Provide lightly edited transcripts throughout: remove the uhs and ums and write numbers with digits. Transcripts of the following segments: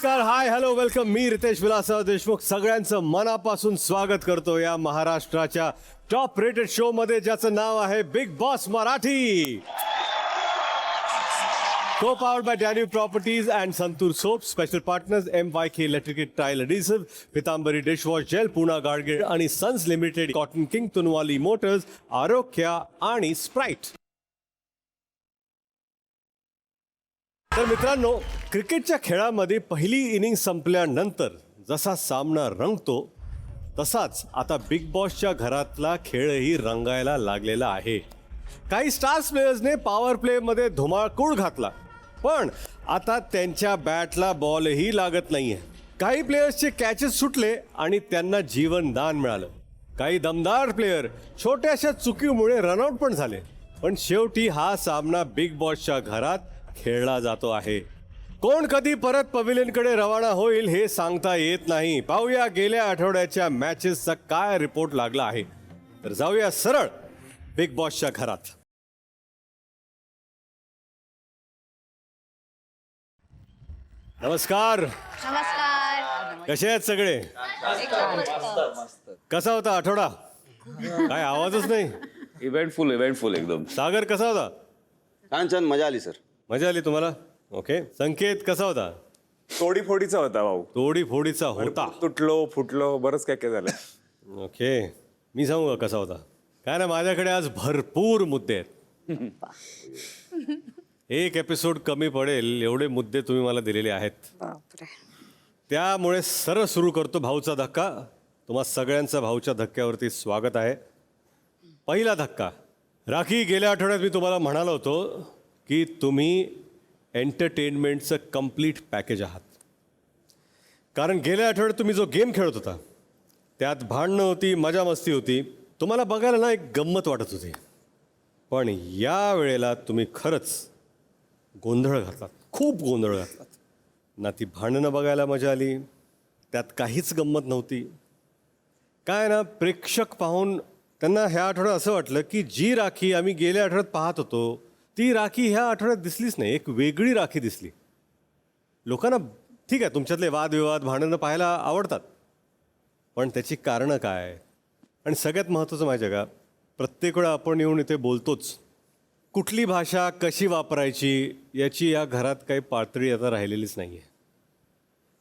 नमस्कार, हाय, hello, welcome. मी रितेश विलासराव देशमुख सगळ्यांचं मनापासून स्वागत करतो या महाराष्ट्राच्या टॉप रेटेड शो मध्ये, ज्याचं नाव आहे big boss Marathi. Co-powered by Danube Properties and Santur Soaps. Special partners MYK Electric Tile Adhesive, Pitambari Dishwash Gel, Pune Gargir आणि Sons Limited, Cotton King, Tunwali Motors, आरोग्या आणि स्प्राइट. तर मित्रांनो, क्रिकेटच्या खेळामध्ये पहिली इनिंग संपल्यानंतर जसा सामना रंगतो तसाच आता बिग बॉसच्या घरातला खेळही रंगायला लागलेला आहे. काही स्टार्स प्लेयर्सने पॉवर प्लेमध्ये धुमाकूळ घातला, पण आता त्यांच्या बॅटला बॉलही लागत नाहीये. काही प्लेयर्सचे कॅचेस सुटले आणि त्यांना जीवनदान मिळालं. काही दमदार प्लेयर छोट्याशा चुकीमुळे रनआउट पण झाले. पण शेवटी हा सामना बिग बॉसच्या घरात खेळला जातो आहे. कोण कधी परत पवेलियनकडे रवाना होईल हे सांगता येत नाही. पाहूया गेल्या आठवड्याच्या मॅचेसचा काय रिपोर्ट लागला आहे. तर जाऊया सरळ बिग बॉसच्या घरात. नमस्कार. नमस्कार. कसे आहेत सगळे? कसा होता आठवडा? काय आवाजच नाही. इव्हेंटफुल एकदम. सागर कसा होता? छान छान, मजा आली सर. मजा आली तुम्हाला? ओके. संकेत कसा होता? तोडीफोडीचा होता भाऊ. तोडीफोडीचा होता. तुटलो फुटलो बरंच काय काय झालं. ओके. मी सांगू का कसा होता? काय ना, माझ्याकडे आज भरपूर मुद्दे आहेत. एक एपिसोड कमी पडेल एवढे मुद्दे तुम्ही मला दिलेले आहेत. त्यामुळे सरळ सुरू करतो भाऊचा धक्का. तुम्हा सगळ्यांचा भाऊच्या धक्क्यावरती स्वागत आहे. पहिला धक्का. राखी, गेल्या आठवड्यात मी तुम्हाला म्हणालो होतो की तुम्ही एंटरटेनमेंटचं कम्प्लीट पॅकेज आहात. कारण गेल्या आठवड्यात तुम्ही जो गेम खेळत होता त्यात भांडणं होती, मजा मस्ती होती, तुम्हाला बघायला ना एक गंमत वाटत होती. पण या वेळेला तुम्ही खरंच गोंधळ घातलात, खूप गोंधळ घातलात. ना ती भांडणं बघायला मजा आली, त्यात काहीच गंमत नव्हती. काय ना, प्रेक्षक पाहून त्यांना ह्या आठवड्यात असं वाटलं की जी राखी आम्ही गेल्या आठवड्यात पाहत होतो ती राखी ह्या आठवड्यात दिसलीच नाही. एक वेगळी राखी दिसली. लोकांना ठीक आहे, तुमच्यातले वादविवाद भांडणं पाहायला आवडतात, पण त्याची कारणं काय? आणि सगळ्यात महत्त्वाचं माहिती आहे का, प्रत्येक वेळा आपण येऊन इथे बोलतोच, कुठली भाषा कशी वापरायची याची या घरात काही पातळी आता राहिलेलीच नाही आहे.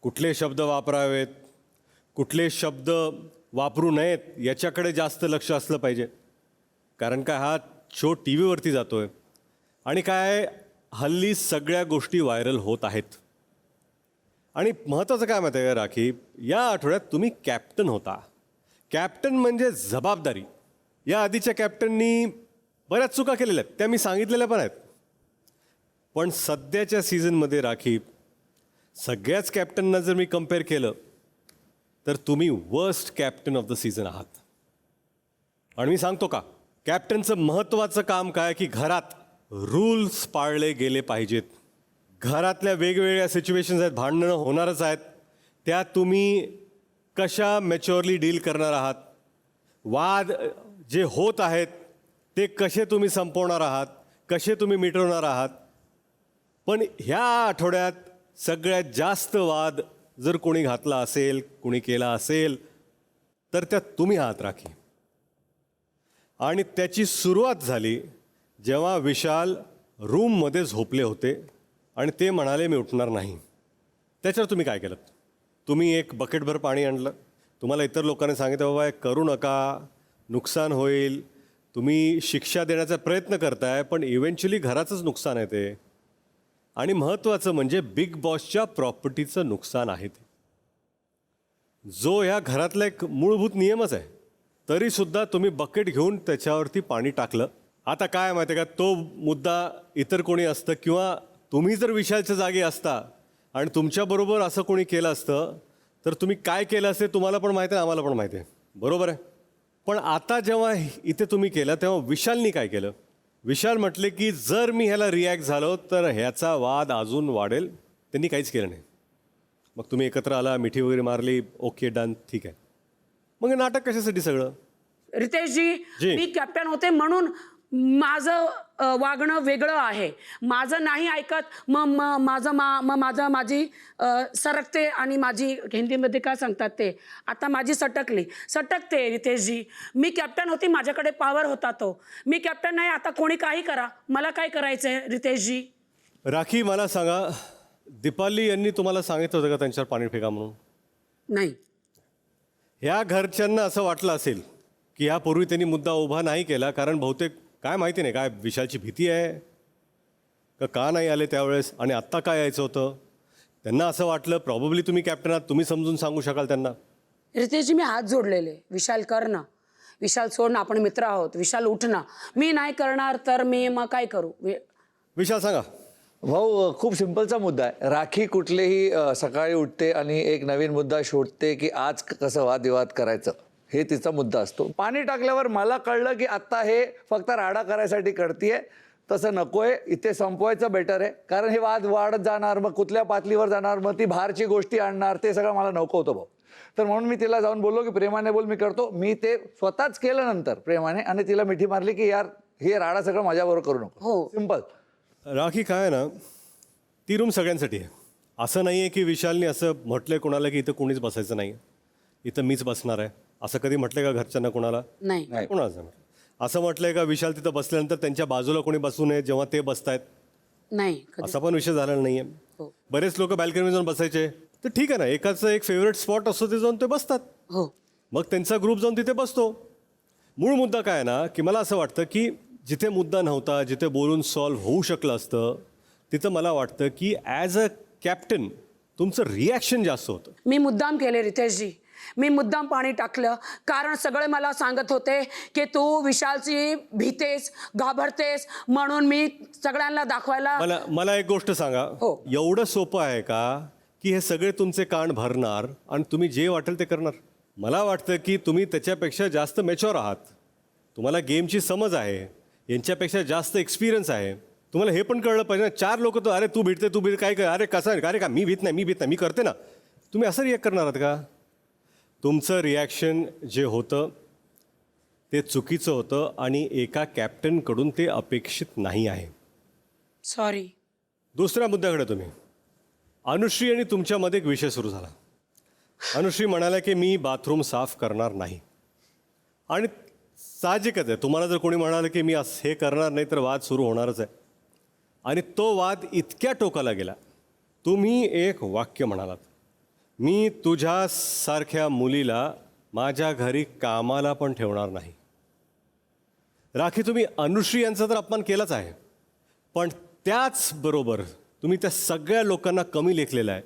कुठले शब्द वापरावेत, कुठले शब्द वापरू नयेत याच्याकडे जास्त लक्ष असलं पाहिजे. कारण काय, हा शो टी व्हीवरती जातो आहे आणि काय हल्ली सगळ्या गोष्टी व्हायरल होत आहेत. आणि महत्त्वाचं काय माहिती आहे का राखी, या आठवड्यात तुम्ही कॅप्टन होता. कॅप्टन म्हणजे जबाबदारी. या आधीच्या कॅप्टननी बऱ्याच चुका केलेल्या आहेत, त्या मी सांगितलेल्या पण आहेत. पण सध्याच्या सीझनमध्ये राखी, सगळ्याच कॅप्टनना जर मी कम्पेअर केलं तर तुम्ही worst captain of the season आहात. आणि मी सांगतो का, कॅप्टनचं महत्त्वाचं काम काय की घरात रूल्स पाळले गेले पाहिजेत. घरातल्या वेगवेगळ्या सिच्युएशन्स आहेत, भांडणं होणारच आहेत, त्या तुम्ही कशा मॅच्युअरली डील करणार आहात. वाद जे होत आहेत ते कसे तुम्ही संपवणार आहात, कसे तुम्ही मिटवणार आहात. पण ह्या आठवड्यात सगळ्यात जास्त वाद जर कोणी घातला असेल, कोणी केला असेल, तर त्यात तुम्ही आहात राखी. आणि त्याची सुरुवात झाली जेव्हा विशाल रूममध्ये झोपले होते आणि ते म्हणाले मी उठणार नाही. त्याच्यावर तुम्ही काय केलं? तुम्ही एक बकेटभर पाणी आणलं. तुम्हाला इतर लोकांनी सांगितलं बाबा हे करू नका, नुकसान होईल. तुम्ही शिक्षा देण्याचा प्रयत्न करताय, पण इव्हेंच्युअली घराचंच नुकसान आहे ते. आणि महत्त्वाचं म्हणजे बिग बॉसच्या प्रॉपर्टीचं नुकसान आहे ते, जो ह्या घरातला एक मूलभूत नियमच आहे. तरीसुद्धा तुम्ही बकेट घेऊन त्याच्यावरती पाणी टाकलं. आता काय माहिती आहे का, तो मुद्दा इतर कोणी असतं किंवा तुम्ही जर विशालच्या जागी असता आणि तुमच्याबरोबर असं कोणी केलं असतं तर तुम्ही काय केलं असते तुम्हाला पण माहिती आहे, आम्हाला पण माहिती आहे, बरोबर आहे. पण आता जेव्हा इथे तुम्ही केलं तेव्हा विशालनी काय केलं? विशाल म्हटले की जर मी ह्याला रिॲक्ट झालो तर ह्याचा वाद अजून वाढेल. त्यांनी काहीच केलं नाही. मग तुम्ही एकत्र आला, मिठी वगैरे मारली, ओके डन, ठीक आहे. मग हे नाटक कशासाठी सगळं? रितेशजी, जी. मी कॅप्टन होते म्हणून माझं वागणं वेगळं आहे. माझं नाही ऐकत माझं माझी सरकते आणि माझी हिंदीमध्ये काय सांगतात ते आता माझी सटकते रितेशजी. मी कॅप्टन होती, माझ्याकडे पॉवर होता तो. मी कॅप्टन नाही, आता कोणी काही करा, मला काय करायचं आहे रितेशजी? राखी मला सांगा, दीपाली यांनी तुम्हाला सांगितलं होतं का त्यांच्यावर पाणी फेका म्हणून? नाही. ह्या घरच्यांना असं वाटलं असेल की यापूर्वी त्यांनी मुद्दा उभा नाही केला कारण बहुतेक काय माहिती नाही, काय विशालची भीती आहे का नाही आले त्यावेळेस, आणि आत्ता काय यायचं होतं. त्यांना असं वाटलं प्रॉब्ली तुम्ही कॅप्टन आहात, तुम्ही समजून सांगू शकाल त्यांना. रितेशजी मी हात जोडलेले, विशाल कर ना, विशाल सोड ना, आपण मित्र आहोत, विशाल उठ ना. मी नाही करणार तर मी मग काय करू? विशाल सांगा. भाऊ खूप सिंपलचा मुद्दा आहे. राखी कुठलेही सकाळी उठते आणि एक नवीन मुद्दा शोधते की आज कसं वादविवाद करायचं, हे तिचा मुद्दा असतो. पाणी टाकल्यावर मला कळलं की आत्ता हे फक्त राडा करायसाठी करतीये, तसं नकोय, इथे संपवायचं बेटर आहे. कारण हे वाद वाढत जाणार, मग कुठल्या पातळीवर जाणार, मग ती बाहेरची गोष्टी आणणार, ते सगळं मला नको होतं भाऊ. तर म्हणून मी तिला जाऊन बोललो की प्रेमाने बोल, मी करतो. मी ते स्वतःच केलं नंतर प्रेमाने, आणि तिला मिठी मारली की यार हे राडा सगळं माझ्याबरोबर करू नको. हो. सिंपल. राखी काय आहे ना, ती रूम सगळ्यांसाठी आहे. असं नाही आहे की विशालने असं म्हटलंय कोणाला की इथं कोणीच बसायचं नाही, इथं मीच बसणार आहे, असं कधी म्हटलंय का घरच्यांना कोणाला? नाही. कोणाला असं म्हटलंय का विशाल तिथं बसल्यानंतर त्यांच्या बाजूला कोणी बसू नये जेव्हा ते बसतायत? नाही कधी. असा पण विषय झालेला नाही आहे. हो. बरेच लोक बॅल्कनीवर जाऊन बसायचे, तर ठीक आहे ना, एकाचं एक फेवरेट स्पॉट असतो ते जाऊन ते बसतात, हो. मग त्यांचा ग्रुप जाऊन तिथे बसतो. मूळ मुद्दा काय आहे ना, की मला असं वाटतं की जिथे मुद्दा नव्हता, जिथे बोलून सॉल्व्ह होऊ शकलं असतं, तिथं मला वाटतं की ॲज अ कॅप्टन तुमचं रिॲक्शन जास्त होतं. मी मुद्दाम केले रितेशजी, मी मुद्दाम पाणी टाकलं, कारण सगळे मला सांगत होते की तू विशालची भीतेस, घाबरतेस, म्हणून मी सगळ्यांना दाखवायला. मला एक गोष्ट सांगा, हो. एवढं सोपं आहे का की हे सगळे तुमचे कान भरणार आणि तुम्ही जे वाटेल ते करणार? मला वाटतं की तुम्ही त्याच्यापेक्षा जास्त मॅच्युअर आहात, तुम्हाला गेमची समज आहे, यांच्यापेक्षा जास्त एक्सपिरियन्स आहे. तुम्हाला हे पण कळलं पाहिजे ना, 4 लोक तर अरे तू भीट काय कर, अरे कसं अरे का मी भीत नाही मी करते ना, तुम्ही असं रिॲक्ट करणार आहात का? तुमचं रिॲक्शन जे होतं ते चुकीचं होतं आणि एका कॅप्टनकडून ते अपेक्षित नाही आहे. सॉरी. दुसऱ्या मुद्द्याकडे तुम्ही, अनुश्री आणि तुमच्यामध्ये एक विषय सुरू झाला. अनुश्री म्हणाल्या की मी बाथरूम साफ करणार नाही, आणि साहजिकच आहे, तुम्हाला जर कोणी म्हणालं की मी असं हे करणार नाही तर वाद सुरू होणारच आहे. आणि तो वाद इतक्या टोकाला गेला, तुम्ही एक वाक्य म्हणालात, मी तुझ्यासारख्या मुलीला माझ्या घरी कामाला पण ठेवणार नाही. राखी, तुम्ही अनुश्री यांचा तर अपमान केलाच आहे, पण त्याचबरोबर तुम्ही त्या सगळ्या लोकांना कमी लेखलेलं आहे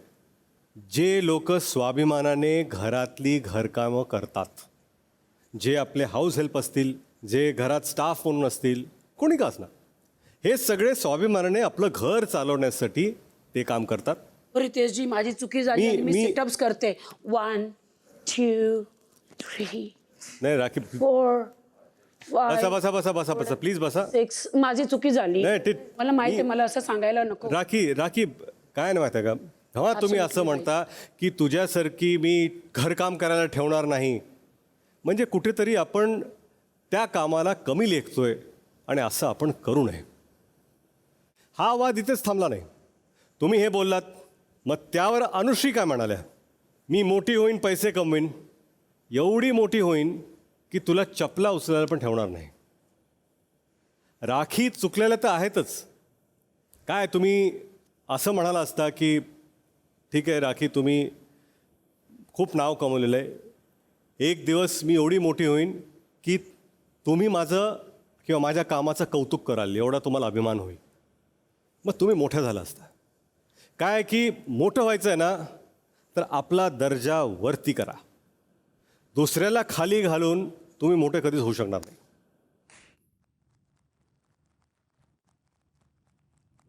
जे लोक स्वाभिमानाने घरातली घरकामं करतात, जे आपले हाऊस हेल्प असतील, जे घरात स्टाफ म्हणून असतील, कोणी का असणार, हे सगळे स्वाभिमानाने आपलं घर चालवण्यासाठी ते काम करतात. रितेशजी माझी चुकी झाली, मी सिटअप्स करते. 1 2 3 नाही राखी, 4 बसा 5 बसा बसा बसा बसा प्लीज बसा. 6. माझी चुकी झाली, नाही, मला माहिती आहे, मला असं सांगायला नको. राखी काय नाही माहिती आहे का, हा तुम्ही असं म्हणता की तुझ्यासारखी मी घरकाम करायला ठेवणार नाही, म्हणजे कुठेतरी आपण त्या कामाला कमी लेखतोय, आणि असं आपण करू नये. हा वाद इथेच थांबला नाही. तुम्ही हे बोललात, मग त्यावर अनुश्री काय म्हणाल्या, मी मोठी होईन, पैसे कमवीन, एवढी मोठी होईन की तुला चपला उचलायला पण ठेवणार नाही. राखी चुकलेल्या तर आहेतच. काय तुम्ही असं म्हणाला असता की ठीक आहे राखी, तुम्ही खूप नाव कमवलेलं आहे, एक दिवस मी एवढी मोठी होईन की तुम्ही माझं किंवा माझ्या कामाचं कौतुक कराल, एवढा तुम्हाला अभिमान होईल, मग तुम्ही मोठं झाला असता. काय की मोठं व्हायचं आहे ना, तर आपला दर्जा वरती करा, दुसऱ्याला खाली घालून तुम्ही मोठे कधीच होऊ शकणार नाही.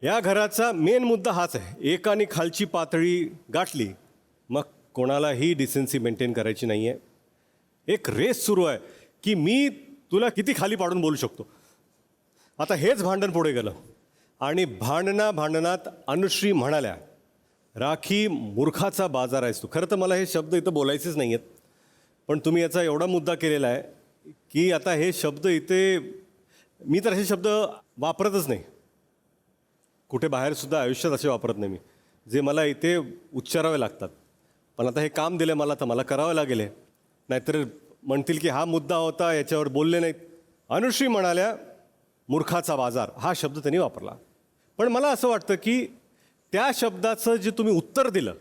या घराचा मेन मुद्दा हाच आहे, एकाने खालची पातळी गाठली मग कोणालाही डिसेन्सी मेंटेन करायची नाही आहे. एक रेस सुरू आहे की मी तुला किती खाली पाडून बोलू शकतो. आता हेच भांडण पुढे गेलं, आणि भांडणात अनुश्री म्हणाल्या, राखी मूर्खाचा बाजार आहेस तू. खरं तर मला हे शब्द इथं बोलायचेच नाही आहेत, पण तुम्ही याचा एवढा मुद्दा केलेला आहे की आता हे शब्द इथे मी तर असे शब्द वापरतच नाही. कुठे बाहेरसुद्धा आयुष्यात असे वापरत नाही मी, जे मला इथे उच्चारावे लागतात. पण आता हे काम दिलं मला, तर मला करावं लागेल हे. नाहीतर म्हणतील की हा मुद्दा होता, याच्यावर बोलले नाहीत. अनुश्री म्हणाल्या मूर्खाचा बाजार, हा शब्द त्यांनी वापरला. पण मला असं वाटतं की त्या शब्दाचं जे तुम्ही उत्तर दिलं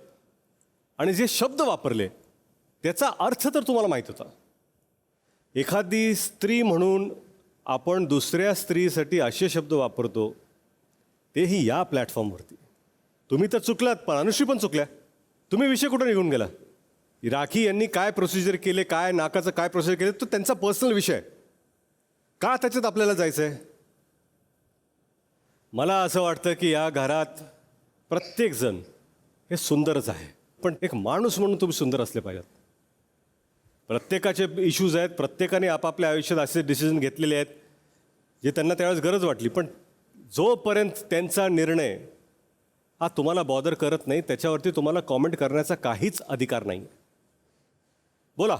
आणि जे शब्द वापरले त्याचा अर्थ तर तुम्हाला माहीत होता. एखादी स्त्री म्हणून आपण दुसऱ्या स्त्रीसाठी असे शब्द वापरतो, तेही या प्लॅटफॉर्मवरती. तुम्ही तर चुकलात, पण अनुश्री पण चुकल्या. तुम्ही विषय कुठं निघून गेला? राखी यांनी काय प्रोसिजर केले, काय नाकाचं काय प्रोसिजर केले, तो त्यांचा पर्सनल विषय आहे. का त्याच्यात आपल्याला जायचं आहे? मला असं वाटतं की या घरात प्रत्येकजण हे सुंदरच आहे, पण एक माणूस म्हणून तुम्ही सुंदर असले पाहिजेत. प्रत्येकाचे इश्यूज आहेत, प्रत्येकाने आपापल्या आयुष्यात असे डिसिजन घेतलेले आहेत जे त्यांना त्यावेळेस गरज वाटली. पण जोपर्यंत त्यांचा निर्णय हा तुम्हाला बॉदर करत नाही, त्याच्यावरती तुम्हाला कॉमेंट करण्याचा काहीच अधिकार नाही. बोला.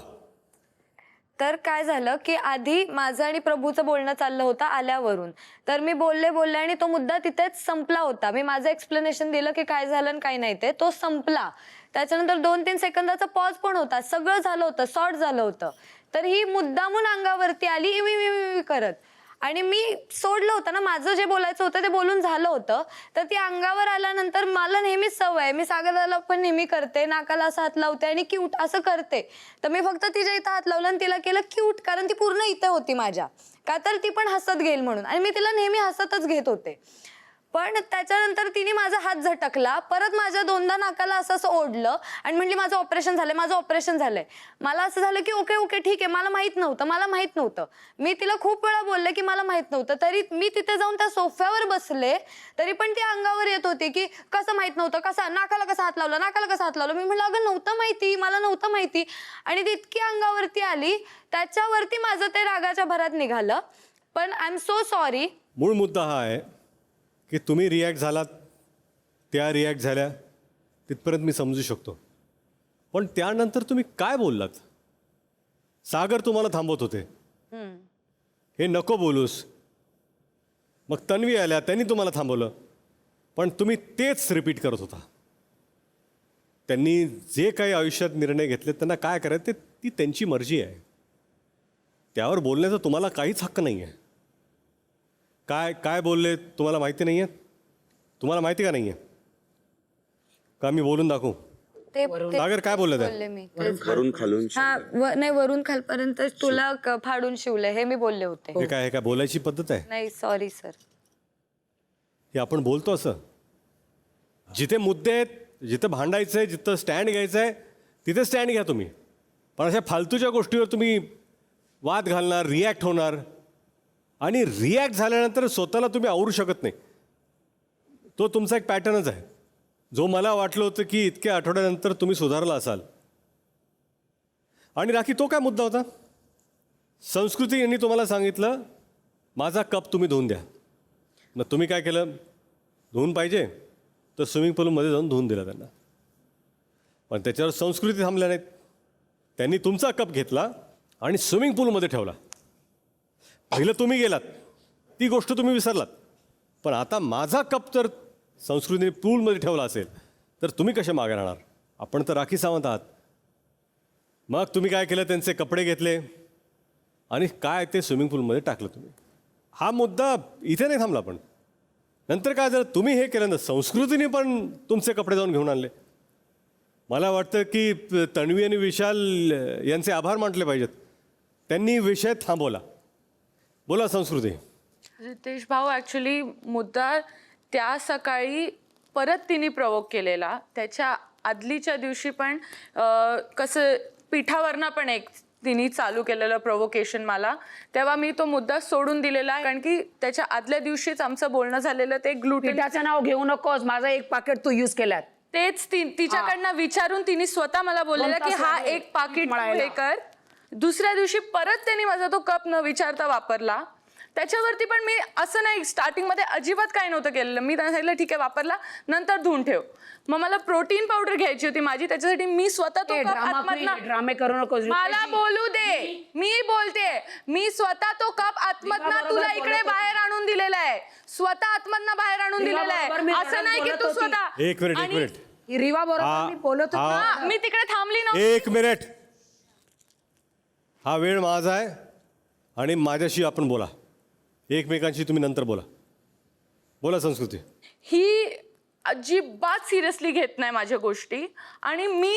तर काय झालं की आधी माझं आणि प्रभूचं बोलणं चाललं होतं आल्यावरून. तर मी बोलले आणि तो मुद्दा तिथेच संपला होता. मी माझं एक्सप्लेनेशन दिलं की काय झालं आणि काय नाही, ते तो संपला. त्याच्यानंतर 2-3 सेकंदाचा पॉज पण होता, सगळं झालं होतं, सॉर्ट झालं होतं. तर ही मुद्दामून अंगावरती आली इवी करत, आणि मी सोडलं होतं ना, माझं जे बोलायचं होतं ते बोलून झालं होतं. तर ती अंगावर आल्यानंतर मला नेहमीच सवय आहे, मी सागरला पण नेहमी करते, नाकाला असं हात लावते आणि क्यूट असं करते. तर मी फक्त तिच्या इथं हात लावला आणि तिला केलं क्यूट, कारण ती पूर्ण इथे होती माझ्या, का तर ती पण हसत घेईल म्हणून, आणि मी तिला नेहमी हसतच घेत होते. पण त्याच्यानंतर तिने माझा हात झटकला, परत माझ्या 2दा नाकाला असं ओढलं आणि म्हणली माझं ऑपरेशन झालंय. मला असं झालं की ओके ठीक आहे, मला माहित नव्हतं. मी तिला खूप वेळा बोलले की मला माहित नव्हतं. तरी मी तिथे जाऊन त्या सोफ्यावर बसले, तरी पण ती अंगावर येत होती की कसं माहित नव्हतं, नाकाला कसा हात लावला. मी म्हणलं अगं मला नव्हतं माहिती. आणि ती इतकी अंगावरती आली, त्याच्यावरती माझं ते रागाच्या भरात निघालं. पण आय एम सो सॉरी. मूळ मुद्दा हा आहे की तुम्ही रिॲक्ट झालात, त्या रिॲक्ट झाल्या, तिथपर्यंत मी समजू शकतो. पण त्यानंतर तुम्ही काय बोललात? सागर तुम्हाला थांबवत होते, हे नको बोलूस. मग तन्वी आल्या, त्यांनी तुम्हाला थांबवलं, पण तुम्ही तेच रिपीट करत होता. त्यांनी जे काही आयुष्यात निर्णय घेतले, त्यांना काय करायचं ती त्यांची मर्जी आहे. त्यावर बोलण्याचा तुम्हाला काहीच हक्क नाही आहे. काय बोलले तुम्हाला माहिती नाही आहे? तुम्हाला माहिती का नाही आहे? का मी बोलून दाखवू? सागर काय बोलले त्या? मी वरून खालून नाही, वरून खालपर्यंत तुला फाडून शिवलंय हे मी बोलले होते. हे काय बोलायची पद्धत आहे? नाही सॉरी सर. हे आपण बोलतो असं. जिथे मुद्दे आहेत, जिथं भांडायचं आहे, जिथं स्टँड घ्यायचं आहे, तिथे स्टँड घ्या तुम्ही. पण अशा फालतूच्या गोष्टीवर तुम्ही वाद घालणार, रिॲक्ट होणार, आणि रिॲक्ट झाल्यानंतर स्वतःला तुम्ही आवरू शकत नाही. तो तुमचा एक पॅटर्नच आहे, जो मला वाटलं होतं की इतक्या आठवड्यानंतर तुम्ही सुधारला असाल. आणि राखी, तो काय मुद्दा होता? संस्कृती यांनी तुम्हाला सांगितलं माझा कप तुम्ही धुवून द्या. मग तुम्ही काय केलं? धुवून पाहिजे तर स्विमिंग पूलमध्ये जाऊन धुवून दिला त्यांना. पण त्याच्यावर संस्कृती थांबल्या नाहीत. त्यांनी तुमचा कप घेतला आणि स्विमिंग पूलमध्ये ठेवला. पहिलं तुम्ही गेलात, ती गोष्ट तुम्ही विसरलात. पण आता माझा कप तर संस्कृतीने पूलमध्ये ठेवला असेल तर तुम्ही कसे मागे राहणार? आपण तर राखी सावंत आहात. मग तुम्ही काय केलं? त्यांचे कपडे घेतले आणि काय ते स्विमिंग पूलमध्ये टाकलं तुम्ही. हा मुद्दा इथे नाही थांबला. पण नंतर काय झालं? तुम्ही हे केलं ना, संस्कृतीने पण तुमचे कपडे जाऊन घेऊन आणले. मला वाटतं की तन्वी आणि विशाल यांचे आभार मानले पाहिजेत. त्यांनी विषय थांबवला. बोला संस्कृती. रितेश भाऊ, ॲक्च्युली मुद्दा त्या सकाळी परत तिने प्रवोक केलेला. त्याच्या आदलीच्या दिवशी पण कसं पिठावरनं पण एक तिने चालू केलेलं प्रोवोकेशन मला, तेव्हा मी तो मुद्दा सोडून दिलेला आहे. कारण की त्याच्या आदल्या दिवशीच आमचं बोलणं झालेलं, ते ग्लुटेन. पिठाचं नाव घेऊ नकोस, माझं एक पाकिट तू यूज केल्यात. तेच तिच्याकडनं विचारून तिने स्वतः मला बोललेलं की हा एक पाकिट हे कर. दुसऱ्या दिवशी परत त्यांनी माझा तो कप न विचारता वापरला. त्याच्यावरती पण मी असं नाही स्टार्टिंगमध्ये अजिबात काय नव्हतं केलेलं. मी त्यांना सांगितलं ठीक आहे वापरला, नंतर धुवून ठेव. मग मला प्रोटीन पावडर घ्यायची होती माझी, त्याच्यासाठी मी स्वतः तो कप आतमधनं, ड्रामे करू नको. मला बोलू दे, मी बोलते. मी स्वतः तो कप आतमधनं तुला इकडे बाहेर आणून दिलेला आहे, स्वतः आतमधनं बाहेर आणून दिलेला आहे. असं नाही की तू स्वतः. एक मिनिट. रिवा बरोबर मी बोलत होतो. हा, मी तिकडे थांबली नव्हती. एक मिनिट. हा वेळ माझा आहे आणि माझ्याशी आपण बोला. एकमेकांशी तुम्ही नंतर बोला. बोला संस्कृती. ही अजिबात सिरियसली घेत नाही माझ्या गोष्टी, आणि मी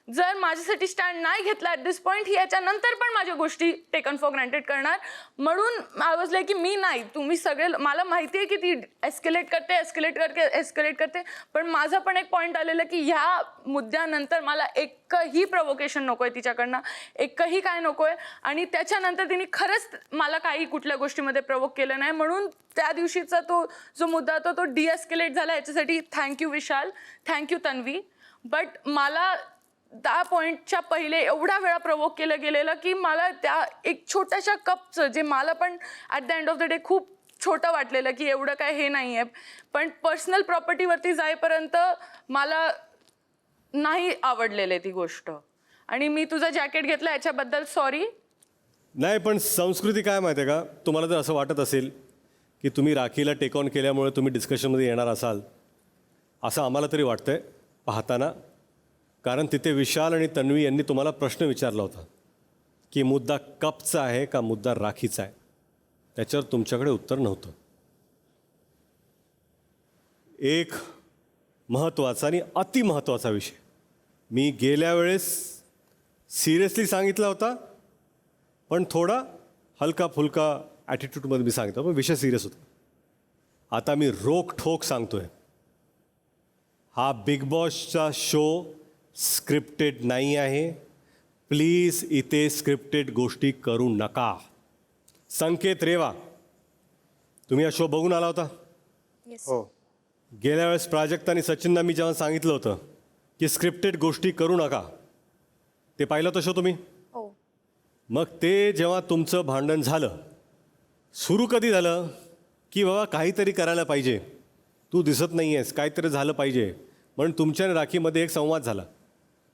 जर माझ्यासाठी स्टँड नाही घेतला ॲट दिस पॉईंट, ही याच्यानंतर पण माझ्या गोष्टी टेकन फॉर ग्रँटेड करणार. म्हणून आय वॉज लाईक की मी नाही, तुम्ही सगळे, मला माहिती आहे की ती एस्केलेट करते, पण माझा पण एक पॉईंट आलेला की ह्या मुद्द्यानंतर मला एकही प्रोवोकेशन नको आहे तिच्याकडनं, एकही काय नको आहे. आणि त्याच्यानंतर तिने खरंच मला काही कुठल्या गोष्टीमध्ये प्रोवोक केलं नाही. म्हणून त्या दिवशीचा तो जो मुद्दा होता तो डिएस्केलेट झाला. याच्यासाठी thank you Vishal, thank you Tanvi. But मला त्या पॉईंटच्या पहिले एवढा वेळा प्रोवोक केलं गेलेलं की मला त्या एक छोट्याशा कपचं, जे मला पण at the end of the day खूप छोटं वाटलेलं की एवढं काय हे नाही आहे, पण पर्सनल प्रॉपर्टीवरती जाईपर्यंत मला नाही आवडलेलं आहे ती गोष्ट. आणि मी तुझं जॅकेट घेतलं याच्याबद्दल सॉरी. नाही, पण संस्कृती काय माहिती आहे का, तुम्हाला जर असं वाटत असेल की तुम्ही राखीला टेक ऑन केल्यामुळे तुम्ही डिस्कशनमध्ये येणार असाल, असं आम्हाला तरी वाटतंय पाहताना. कारण तिथे विशाल आणि तन्वी यांनी तुम्हाला प्रश्न विचारला होता की मुद्दा कपचा आहे का मुद्दा राखीचा आहे. त्याच्यावर तुमच्याकडे उत्तर नव्हतं. एक महत्त्वाचा आणि अतिमहत्त्वाचा विषय मी गेल्या वेळेस सिरियसली सांगितला होता, पण थोडा हलका फुलका ॲटिट्यूडमध्ये मी सांगितलं, पण विषय सिरियस होता. आता मी रोखठोक सांगतोय, हा बिग बॉसचा शो स्क्रिप्टेड नाही आहे. प्लीज इथे स्क्रिप्टेड गोष्टी करू नका. संकेत रेवा, तुम्ही हा शो बघून आला होता? हो. गेल्या वेळेस प्राजक्ता आणि सचिनना मी जेव्हा सांगितलं होतं की स्क्रिप्टेड गोष्टी करू नका, ते पाहिलं होतं शो तुम्ही? हो. मग ते जेव्हा तुमचं भांडण झालं, सुरू कधी झालं की बाबा काहीतरी करायला पाहिजे, तू दिसत नाही आहेस, काहीतरी झालं पाहिजे. म्हणून तुमच्या आणि राखीमध्ये एक संवाद झाला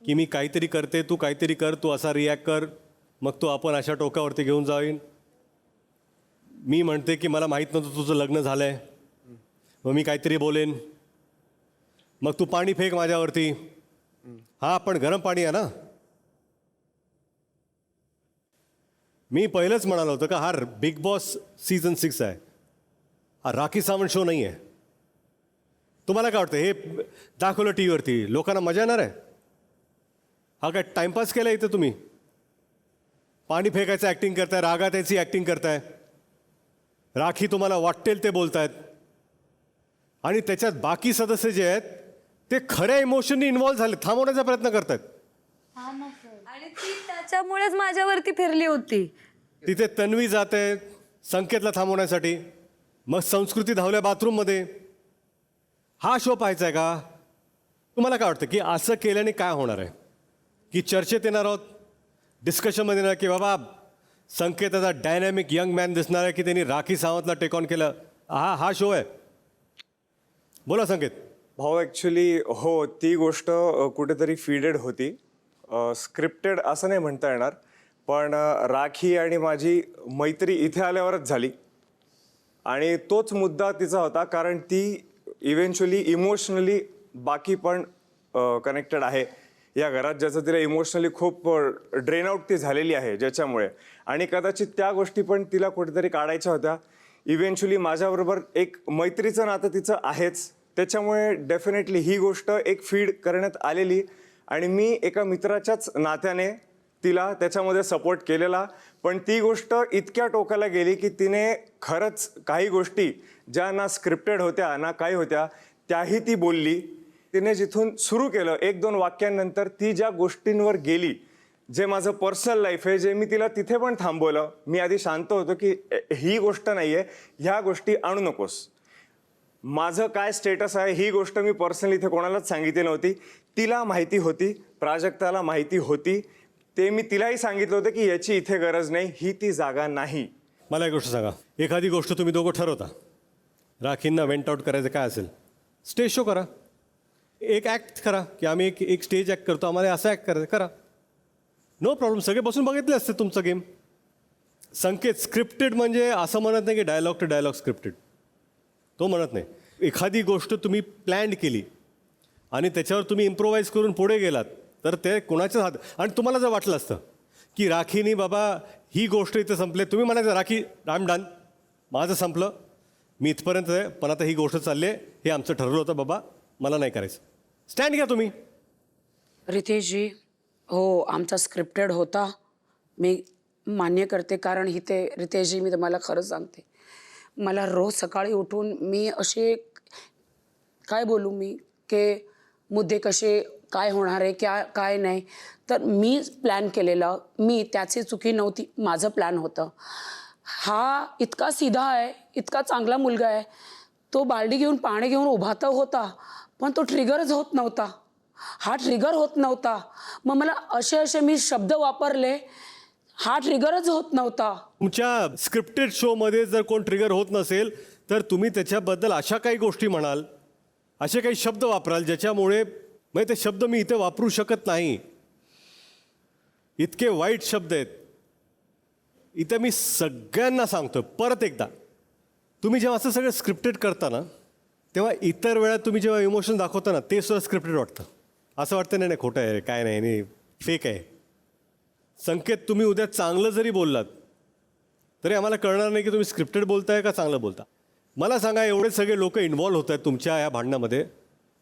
की मी काहीतरी करते, तू काहीतरी कर, तू असा रिॲक्ट कर, मग तू आपण अशा टोकावरती घेऊन जाईन. मी म्हणते की मला माहीत नव्हतं तुझं लग्न झालं आहे, मग मी काहीतरी बोलेन, मग तू पाणी फेक माझ्यावरती. हा, पण गरम पाणी आहे ना. मी पहिलंच म्हणालो होतं का हा बिग बॉस सीझन 6 आहे, हा राखी सावंत शो नाही आहे. तुम्हाला काय वाटतं, हे दाखवलं टी व्हीवरती लोकांना मजा येणार आहे? हा काय टाइमपास केला इथं तुम्ही? पाणी फेकायचं ॲक्टिंग करताय, रागात याची ॲक्टिंग करताय, राखी तुम्हाला वाटेल ते बोलतायत, आणि त्याच्यात बाकी सदस्य जे आहेत ते खऱ्या इमोशननी इन्व्हॉल्व्ह झाले, थांबवण्याचा प्रयत्न करतायत. आणि ती त्याच्यामुळेच माझ्यावरती फिरली होती. तिथे तन्वी जाते संकेतला थांबवण्यासाठी, मग संस्कृती धावल्या बाथरूममध्ये. हा शो पाहायचा आहे का? तुम्हाला काय वाटतं की असं केल्याने काय होणार आहे? की चर्चेत येणार आहोत, डिस्कशनमध्ये येणार की बाबा संकेताचा डायनॅमिक यंग मॅन दिसणार आहे की त्यांनी राखी सावंतला टेक ऑन केलं, हा शो आहे? बोला संकेत. भाऊ ॲक्च्युली हो, ती गोष्ट कुठेतरी फीडेड होती. स्क्रिप्टेड असं नाही म्हणता येणार, पण राखी आणि माझी मैत्री इथे आल्यावरच झाली. आणि तोच मुद्दा तिचा होता, कारण ती इव्हेंच्युअली इमोशनली बाकी पण कनेक्टेड आहे या घरात, ज्याचं तिला इमोशनली खूप ड्रेन आउट ती झालेली आहे ज्याच्यामुळे. आणि कदाचित त्या गोष्टी पण तिला कुठेतरी काढायच्या होत्या. इव्हेंच्युअली माझ्याबरोबर एक मैत्रीचं नातं तिचं आहेच, त्याच्यामुळे डेफिनेटली ही गोष्ट एक फीड करण्यात आलेली. आणि मी एका मित्राच्याच नात्याने तिला त्याच्यामध्ये सपोर्ट केलेला. पण ती गोष्ट इतक्या टोकाला गेली की तिने खरंच काही गोष्टी ज्या ना स्क्रिप्टेड होत्या ना काही होत्या त्याही ती बोलली. तिने जिथून सुरू केलं 1-2 वाक्यांनंतर ती ज्या गोष्टींवर गेली, जे माझं पर्सनल लाईफ आहे, जे मी तिला तिथे पण थांबवलं. मी आधी शांत होतो की ही गोष्ट नाही आहे, ह्या गोष्टी आणू नकोस. माझं काय स्टेटस आहे ही गोष्ट मी पर्सनली इथे कोणालाच सांगितली नव्हती. तिला माहिती होती, प्राजक्ताला माहिती होती. ते मी तिलाही सांगितलं होतं की याची इथे गरज नाही, ही ती जागा नाही. मला एक गोष्ट सांगा, एखादी गोष्ट तुम्ही दोघं ठरवता, राखींना वेंट आउट करायचं काय असेल, स्टेज शो करा, एक ॲक्ट करा की आम्ही एक स्टेज ॲक्ट करतो, आम्हाला असं ॲक्ट करायचं, करा, नो प्रॉब्लेम. सगळे बसून बघितले असते तुमचं गेम. संकेत स्क्रिप्टेड म्हणजे असं म्हणत नाही की डायलॉग टू डायलॉग स्क्रिप्टेड, तो म्हणत नाही. एखादी गोष्ट तुम्ही प्लॅन केली आणि त्याच्यावर तुम्ही इम्प्रोवाईज करून पुढे गेलात तर ते कोणाच्याच हात. आणि तुम्हाला जर वाटलं असतं की राखीनी बाबा ही गोष्ट इथं संपले, तुम्ही म्हणायचं राखी आय डन, माझं संपलं, मी इथपर्यंत आहे, पण आता ही गोष्ट चालली आहे, हे आमचं ठरलं होतं बाबा, मला नाही करायचं. स्टँड घ्या तुम्ही. रितेशजी, हो आमचा स्क्रिप्टेड होता, मी मान्य करते. कारण इथे रितेशजी, मी तुम्हाला खरं सांगते, मला रोज सकाळी उठून मी असे काय बोलू मी की मुद्दे कसे काय होणार आहे काय नाही, तर मी प्लॅन केलेलं, मी त्याची चुकी नव्हती, माझं प्लॅन होतं. हा इतका सीधा आहे, इतका चांगला मुलगा आहे, तो बालडी घेऊन पाणी घेऊन उभा तर होता, पण तो ट्रिगरच होत नव्हता, हा ट्रिगर होत नव्हता. मग मला असे मी शब्द वापरले, हा ट्रिगरच होत नव्हता. तुमच्या स्क्रिप्टेड शोमध्ये जर कोण ट्रिगर होत नसेल तर तुम्ही त्याच्याबद्दल अशा काही गोष्टी म्हणाल, असे काही शब्द वापराल ज्याच्यामुळे म्हणजे ते शब्द मी इथे वापरू शकत नाही, इतके वाईट शब्द आहेत. इथे मी सगळ्यांना सांगतो परत एकदा, तुम्ही जेव्हा असं सगळं स्क्रिप्टेड करता ना, तेव्हा इतर वेळा तुम्ही जेव्हा इमोशन दाखवता ना, ते सुद्धा स्क्रिप्टेड वाटतं. असं वाटतं नाही खोटं आहे, काय नाही फेक आहे. संकेत, तुम्ही उद्या चांगलं जरी बोललात तरी आम्हाला कळणार नाही की तुम्ही स्क्रिप्टेड बोलताय का चांगलं बोलता. मला सांगा, एवढे सगळे लोक इन्व्हॉल्व्ह होत आहेत तुमच्या या भांडणामध्ये,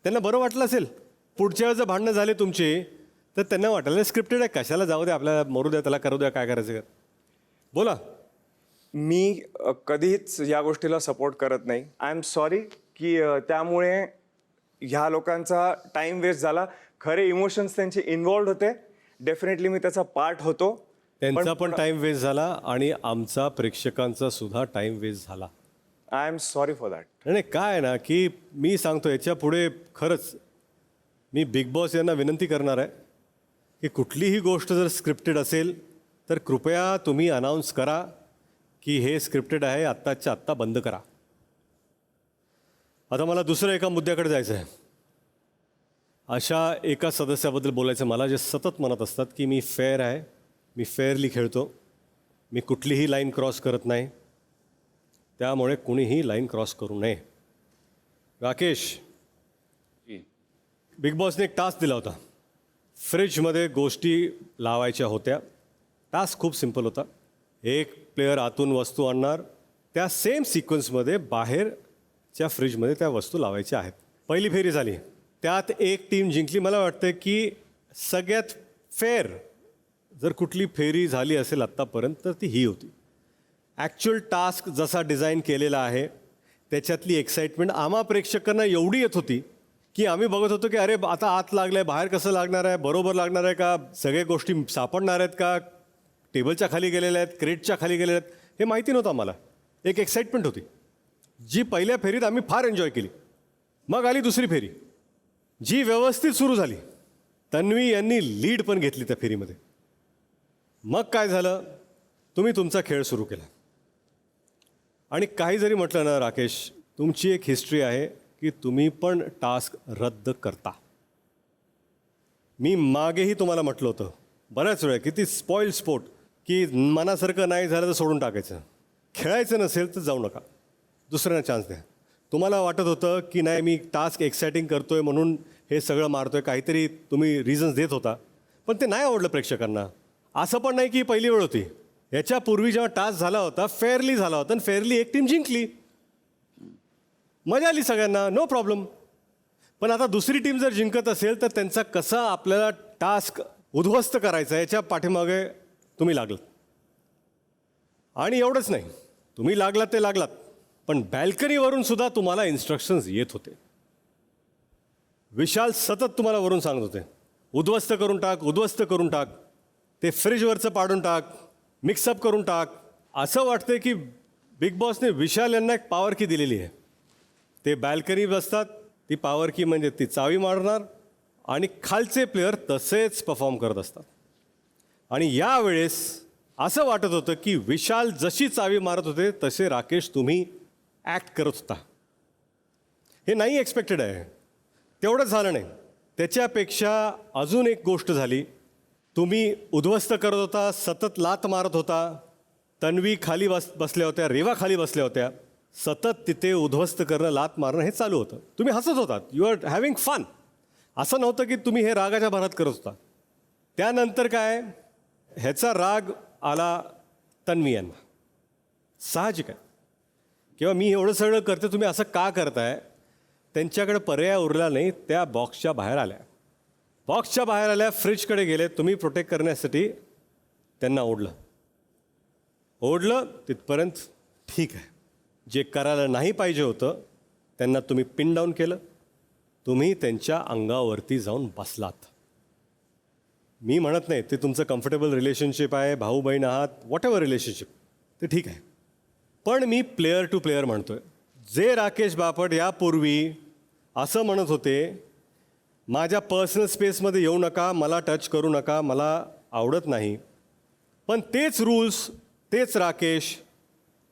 त्यांना बरं वाटलं असेल. पुढच्या वेळेस जर भांडणं झाले तुमचे तर त्यांना वाटायला स्क्रिप्टेड आहे, कशाला जाऊ द्या, आपल्याला मरू द्या, त्याला करू द्या, काय करायचं. बोला. मी कधीच या गोष्टीला सपोर्ट करत नाही. आय एम सॉरी की त्यामुळे ह्या लोकांचा टाईम वेस्ट झाला. खरे इमोशन्स त्यांचे इन्व्हॉल्ड होते, डेफिनेटली मी त्याचा पार्ट होतो. त्यांचा पण टाईम वेस्ट झाला आणि आमचा प्रेक्षकांचा सुद्धा टाईम वेस्ट झाला. I am sorry for that. नाही काय आहे ना की मी सांगतो, याच्या पुढे खरंच मी बिग बॉस यांना विनंती करणार आहे की कुठलीही गोष्ट जर स्क्रिप्टेड असेल तर कृपया तुम्ही अनाऊन्स करा की हे स्क्रिप्टेड आहे, आत्ताच्या आत्ता बंद करा. आता मला दुसऱ्या एका मुद्द्याकडे जायचं आहे. अशा एका सदस्याबद्दल बोलायचं मला, जे सतत म्हणत असतात की मी फेअर आहे, मी फेअरली खेळतो, मी कुठलीही लाईन क्रॉस करत नाही, त्यामुळे कुणीही लाईन क्रॉस करू नये. राकेश, बिग बॉसने एक टास्क दिला होता, फ्रीजमध्ये गोष्टी लावायच्या होत्या. टास्क खूप सिम्पल होता. एक प्लेयर आतून वस्तू आणणार, त्या सेम सिक्वेन्समध्ये बाहेरच्या फ्रीजमध्ये त्या वस्तू लावायच्या आहेत. पहिली फेरी झाली, त्यात एक टीम जिंकली. मला वाटतं की सगळ्यात फेअर जर कुठली फेरी झाली असेल आत्तापर्यंत तर ती ही होती. ॲक्च्युअल टास्क जसा डिझाईन केलेला आहे त्याच्यातली एक्साइटमेंट आम्हा प्रेक्षकांना एवढी येत होती की आम्ही बघत होतो की अरे आता आत लागलं आहे, बाहेर कसं लागणार आहे, बरोबर लागणार आहे का, सगळ्या गोष्टी सापडणार आहेत का, टेबलच्या खाली गेलेल्या आहेत, क्रेटच्या खाली गेलेल्या आहेत, हे माहिती नव्हतं आम्हाला. एक एक्साइटमेंट होती जी पहिल्या फेरीत आम्ही फार एन्जॉय केली. मग आली दुसरी फेरी जी व्यवस्थित सुरू झाली. तन्वी यांनी लीड पण घेतली त्या फेरीमध्ये. मग काय झालं, तुम्ही तुमचा खेळ सुरू केला. आणि काही जरी म्हटलं ना राकेश, तुमची एक हिस्ट्री आहे की तुम्ही पण टास्क रद्द करता. मी मागेही तुम्हाला म्हटलं होतं बऱ्याच वेळा, किती स्पॉइल स्पोर्ट, की मनासारखं नाही झालं तर सोडून टाकायचं, खेळायचं नसेल तर जाऊ नका, दुसऱ्यांना चान्स द्या. तुम्हाला वाटत होतं की नाही मी टास्क एक्साइटिंग करतोय म्हणून हे सगळं मारतोय, काहीतरी तुम्ही रिझन्स देत होता, पण ते नाही आवडलं प्रेक्षकांना. असं पण नाही की पहिली वेळ होती, याच्यापूर्वी जेव्हा टास्क झाला होता फेअरली झाला होता आणि फेअरली एक टीम जिंकली, मजा आली सगळ्यांना, नो प्रॉब्लेम. पण आता दुसरी टीम जर जिंकत असेल तर त्यांचा कसा आपल्याला टास्क उद्ध्वस्त करायचा याच्या पाठीमागे तुम्ही लागलात. आणि एवढंच नाही, तुम्ही लागलात ते लागलात, पण बॅल्कनीवरून सुद्धा तुम्हाला इन्स्ट्रक्शन्स येत होते. विशाल सतत तुम्हाला वरून सांगत होते उद्ध्वस्त करून टाक, उद्ध्वस्त करून टाक, ते फ्रीजवरचं पाडून टाक, मिक्सअप करून टाक. असं वाटतं की बिग बॉसने विशाल यांना एक पॉवर की दिलेली आहे. ते बॅल्कनी बसतात, ती पॉवर की म्हणजे ती चावी मारणार आणि खालचे प्लेयर तसेच परफॉर्म करत असतात. आणि यावेळेस असं वाटत होतं की विशाल जशी चावी मारत होते तसे राकेश तुम्ही ॲक्ट करत होता. हे नाही एक्सपेक्टेड आहे. तेवढंच झालं नाही, त्याच्यापेक्षा अजून एक गोष्ट झाली. तुम्ही उद्ध्वस्त करत होता, सतत लात मारत होता. तन्वी खाली बसल्या होत्या, रेवा खाली बसल्या होत्या. सतत तिथे उद्ध्वस्त करणं, लात मारणं हे चालू होतं. तुम्ही हसत होतात, यू आर हॅव्हिंग फन. असं नव्हतं की तुम्ही हे रागाच्या भरात करत होता. त्यानंतर काय, ह्याचा राग आला तन्वी यांना. साहजिक आहे, किंवा मी एवढं सगळं करते तुम्ही असं का करताय. त्यांच्याकडे पर्याय उरला नाही, त्या बॉक्सच्या बाहेर आल्या. बॉक्सच्या बाहेर आल्या, फ्रीजकडे गेले. तुम्ही प्रोटेक्ट करण्यासाठी त्यांना ओढलं तिथपर्यंत ठीक आहे. जे करायला नाही पाहिजे होतं त्यांना तुम्ही पिन डाऊन केलं. तुम्ही त्यांच्या अंगावरती जाऊन बसलात. मी म्हणत नाही ते तुमचं कम्फर्टेबल रिलेशनशिप आहे, भाऊ बहीण आहात, व्हॉट एव्हर रिलेशनशिप, ते ठीक आहे. पण मी प्लेअर टू प्लेअर म्हणतोय. जे राकेश बापट यापूर्वी असं म्हणत होते, माझ्या पर्सनल स्पेसमध्ये येऊ नका, मला टच करू नका, मला आवडत नाही. पण तेच रूल्स, तेच राकेश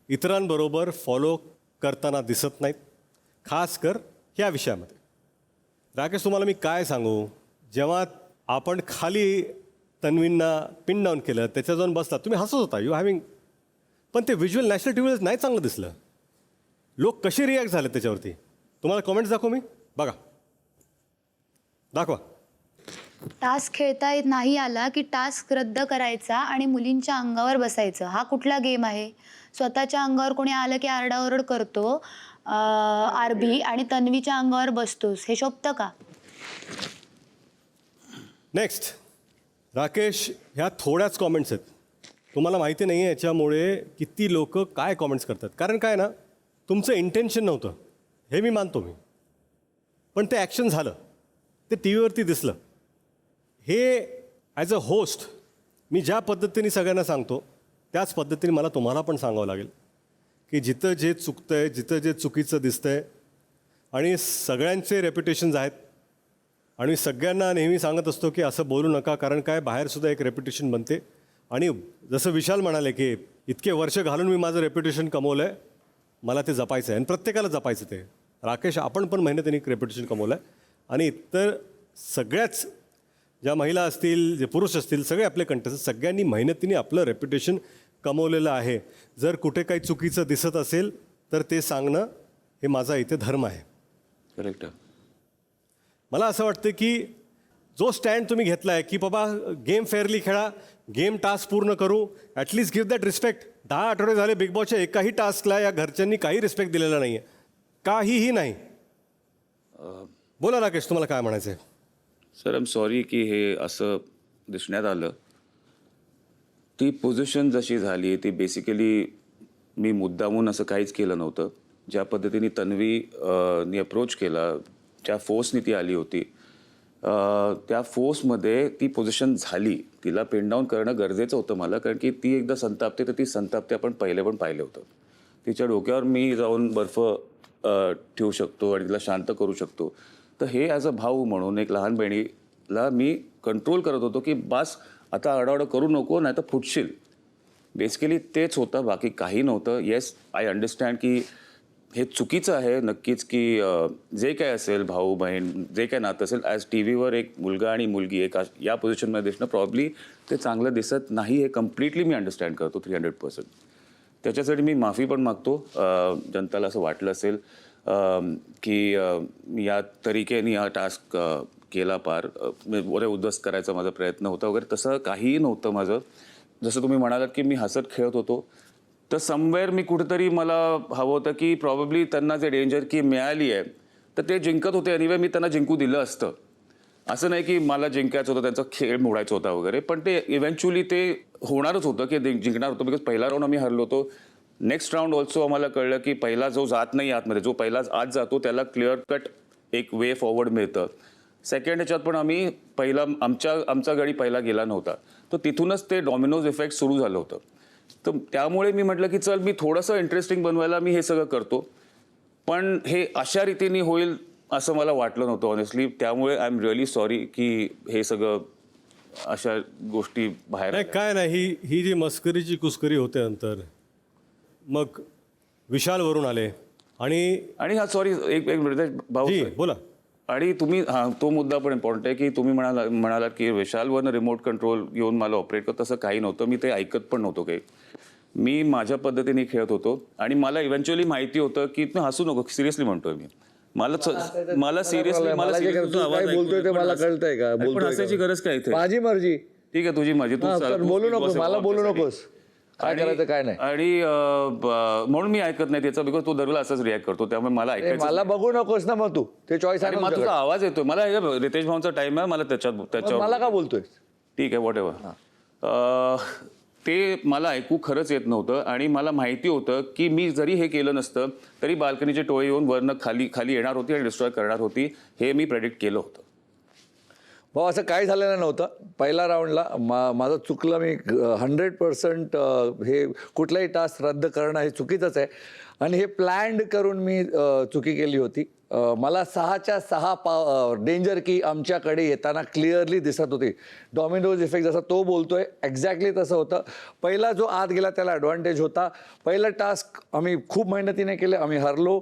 इतरांबरोबर फॉलो करताना दिसत नाहीत, खास कर ह्या विषयामध्ये. राकेश, तुम्हाला मी काय सांगू, जेव्हा आपण खाली तन्वींना पिन डाऊन केलं, त्याच्या जाऊन बसला, तुम्ही हसत होता, यू हॅव्हिंग. पण ते व्हिज्युअल नॅशनल टी व्हीवर नाही चांगलं दिसलं. लोक कसे रिॲक्ट झाले त्याच्यावरती, तुम्हाला कमेंट्स दाखवू मी, बघा, दाखवा. टास्क खेळता येत नाही आला की टास्क रद्द करायचा आणि मुलींच्या अंगावर बसायचं. हा कुठला गेम आहे. स्वतःच्या अंगावर कोणी आलं की आरडाओरड करतो आरबी, आणि तन्वीच्या अंगावर बसतोस, हे शोभतं का. नेक्स्ट, राकेश, ह्या थोड्याच कॉमेंट्स आहेत. तुम्हाला माहिती नाही आहे याच्यामुळे किती लोक काय कॉमेंट्स करतात. कारण काय ना, तुमचं इंटेन्शन नव्हतं हे मी मानतो मी, पण ते ॲक्शन झालं, ते टी व्हीवरती दिसलं. हे ॲज अ होस्ट मी ज्या पद्धतीने सगळ्यांना सांगतो त्याच पद्धतीने मला तुम्हाला पण सांगावं लागेल की जिथं जे चुकतं आहे, जिथं जे चुकीचं दिसतं आहे, आणि सगळ्यांचे रेप्युटेशन्स आहेत, आणि सगळ्यांना नेहमी सांगत असतो की असं बोलू नका, कारण काय बाहेरसुद्धा एक रेप्युटेशन बनते. आणि जसं विशाल म्हणाले की इतके वर्ष घालून मी माझं रेप्युटेशन कमवलं आहे, मला ते जपायचं आहे, आणि प्रत्येकाला जपायचं ते. राकेश, आपण पण मेहनतीने एक रेप्युटेशन कमवलं आहे, आणि इतर सगळ्याच ज्या महिला असतील, जे पुरुष असतील, सगळे आपले कंटेस्टंट, सगळ्यांनी मेहनतीने आपलं रेप्युटेशन कमवलेलं आहे. जर कुठे काही चुकीचं दिसत असेल तर ते सांगणं हे माझा इथे धर्म आहे. करेक्ट. मला असं वाटतं की जो स्टँड तुम्ही घेतला आहे की बाबा गेम फेअरली खेळा, गेम टास्क पूर्ण करू, ॲटलिस्ट गिव्ह दॅट रिस्पेक्ट. 10 आठवडे झाले बिग बॉसच्या एकाही टास्कला या घरच्यांनी काही रिस्पेक्ट दिलेला नाही आहे, काहीही नाही. बोला राकेश, तुम्हाला काय म्हणायचं आहे. सर, आय एम सॉरी की हे असं दिसण्यात आलं. ती पोझिशन जशी झाली ती बेसिकली मी मुद्दामून असं काहीच केलं नव्हतं. ज्या पद्धतीने तन्वी नी अप्रोच केला, ज्या फोर्सनी ती आली होती, त्या फोर्समध्ये ती पोझिशन झाली. तिला पिन डाऊन करणं गरजेचं होतं मला, कारण की ती एकदा संतापते तर ती संतापते आपण पहिले पण पाहिलं होतं. तिच्या डोक्यावर मी जाऊन बर्फ ठेवू शकतो आणि तिला शांत करू शकतो. तर हे ॲज अ भाऊ म्हणून एक लहान बहिणीला मी कंट्रोल करत होतो की बस आता आडावडं करू नको, नाही तर फुटशील. बेसिकली तेच होतं, बाकी काही नव्हतं. येस, आय अंडरस्टँड की हे चुकीचं आहे नक्कीच, की जे काय असेल भाऊ बहीण जे काय नातं असेल, ॲज टी व्हीवर एक मुलगा आणि मुलगी एक या पोझिशनमध्ये दिसणं प्रॉब्ली ते चांगलं दिसत नाही. हे कम्प्लिटली मी अंडरस्टँड करतो 300%. त्याच्यासाठी मी माफी पण मागतो. जनताला असं वाटलं असेल की या तरीकेने हा टास्क केला पार, वगैरे उद्ध्वस्त करायचा माझा प्रयत्न होता वगैरे, तसं काहीही नव्हतं माझं. जसं तुम्ही म्हणालात की मी हसत खेळत होतो, तर समवेअर मी कुठेतरी मला हवं होतं की प्रॉब्ली त्यांना जे डेंजर की मिळाली आहे तर ते जिंकत होते एनिवे, मी त्यांना जिंकू दिलं असतं. असं नाही की मला जिंकायचं होतं, त्यांचा खेळ मोडायचा होता वगैरे, पण ते इव्हेंच्युअली ते होणारच होतं की जिंकणार होतं. बिकॉज पहिला राऊंड आम्ही हरलो होतो. नेक्स्ट राऊंड ऑल्सो आम्हाला कळलं की पहिला जो जात नाही आतमध्ये, जो पहिला आत जातो त्याला क्लिअर कट एक वे फॉरवर्ड मिळतं. सेकंड ह्याच्यात पण आम्ही आमचा गडी पहिला गेला नव्हता, तर तिथूनच ते डॉमिनोज इफेक्ट सुरू झालं होतं. तर त्यामुळे मी म्हटलं की चल मी थोडंसं इंटरेस्टिंग बनवायला मी हे सगळं करतो, पण हे अशा रीतीने होईल असं मला वाटलं नव्हतं ऑनेस्टली. त्यामुळे आय एम रिअली सॉरी की हे सगळं अशा गोष्टी बाहेर नाही आल्या. काय नाही, ही जी मस्करीची कुस्करी होते नंतर, मग विशालवरून आले आणि आणि हा सॉरी एक एक रितेश भाऊ जी बोला. आणि तुम्ही हा तो मुद्दा पण इम्पॉर्टंट आहे की तुम्ही म्हणालात की विशालवरनं रिमोट कंट्रोल घेऊन मला ऑपरेट करत, तसं काही नव्हतं. मी ते ऐकत पण नव्हतो काही. मी माझ्या पद्धतीने खेळत होतो आणि मला इव्हेंच्युअली माहिती होतं की तू हसू नको, सिरियसली म्हणतोय मी. मला सिरियसली मला जे करतो, काय बोलतोय ते मला कळतंय का? पण बोलतोय हसायची का? गरज काय इथे? माझी मर्जी. ठीक आहे, तुझी मर्जी. हा, तर बोलू नकोस, मला बोलू नकोस. काय करायचं काय नाही. आणि म्हणून मी ऐकत नाही त्याचा, बिकॉज तो दरवेळेला असंच रिॲक्ट करतो, त्यामुळे मला ऐकायचं. मला बघू नकोस ना मग तू. ते चॉईस आहे आणि ना मला तुझा तुझ्याकडे. आवाज येतोय. मला रितेश भाऊंचा टाइम आहे, मला त्याच्यावर मला का बोलतोय? ठीक आहे, व्हॉट एव्हर. ते मला ऐकू खरंच येत नव्हतं आणि मला माहिती होतं की मी जरी हे केलं नसतं तरी बाल्कनीची टोळी येऊन वरनं खाली येणार होती आणि डिस्ट्रॉय करणार होती. हे मी प्रेडिक्ट केलं होतं. भाऊ असं काही झालेलं नव्हतं. पहिल्या राऊंडला माझं चुकलं. मी 100% हे कुठलाही टास्क रद्द करणं हे चुकीचंच आहे आणि हे प्लॅन्ड करून मी चुकी केली होती. मला 6च्या 6 डेंजर की आमच्याकडे येताना क्लिअरली दिसत होती. डॉमिनोज इफेक्ट जसा तो बोलतोय एक्झॅक्टली तसं होतं. पहिला जो आत गेला त्याला ॲडव्हान्टेज होता. पहिलं टास्क आम्ही खूप मेहनतीने केले, आम्ही हरलो.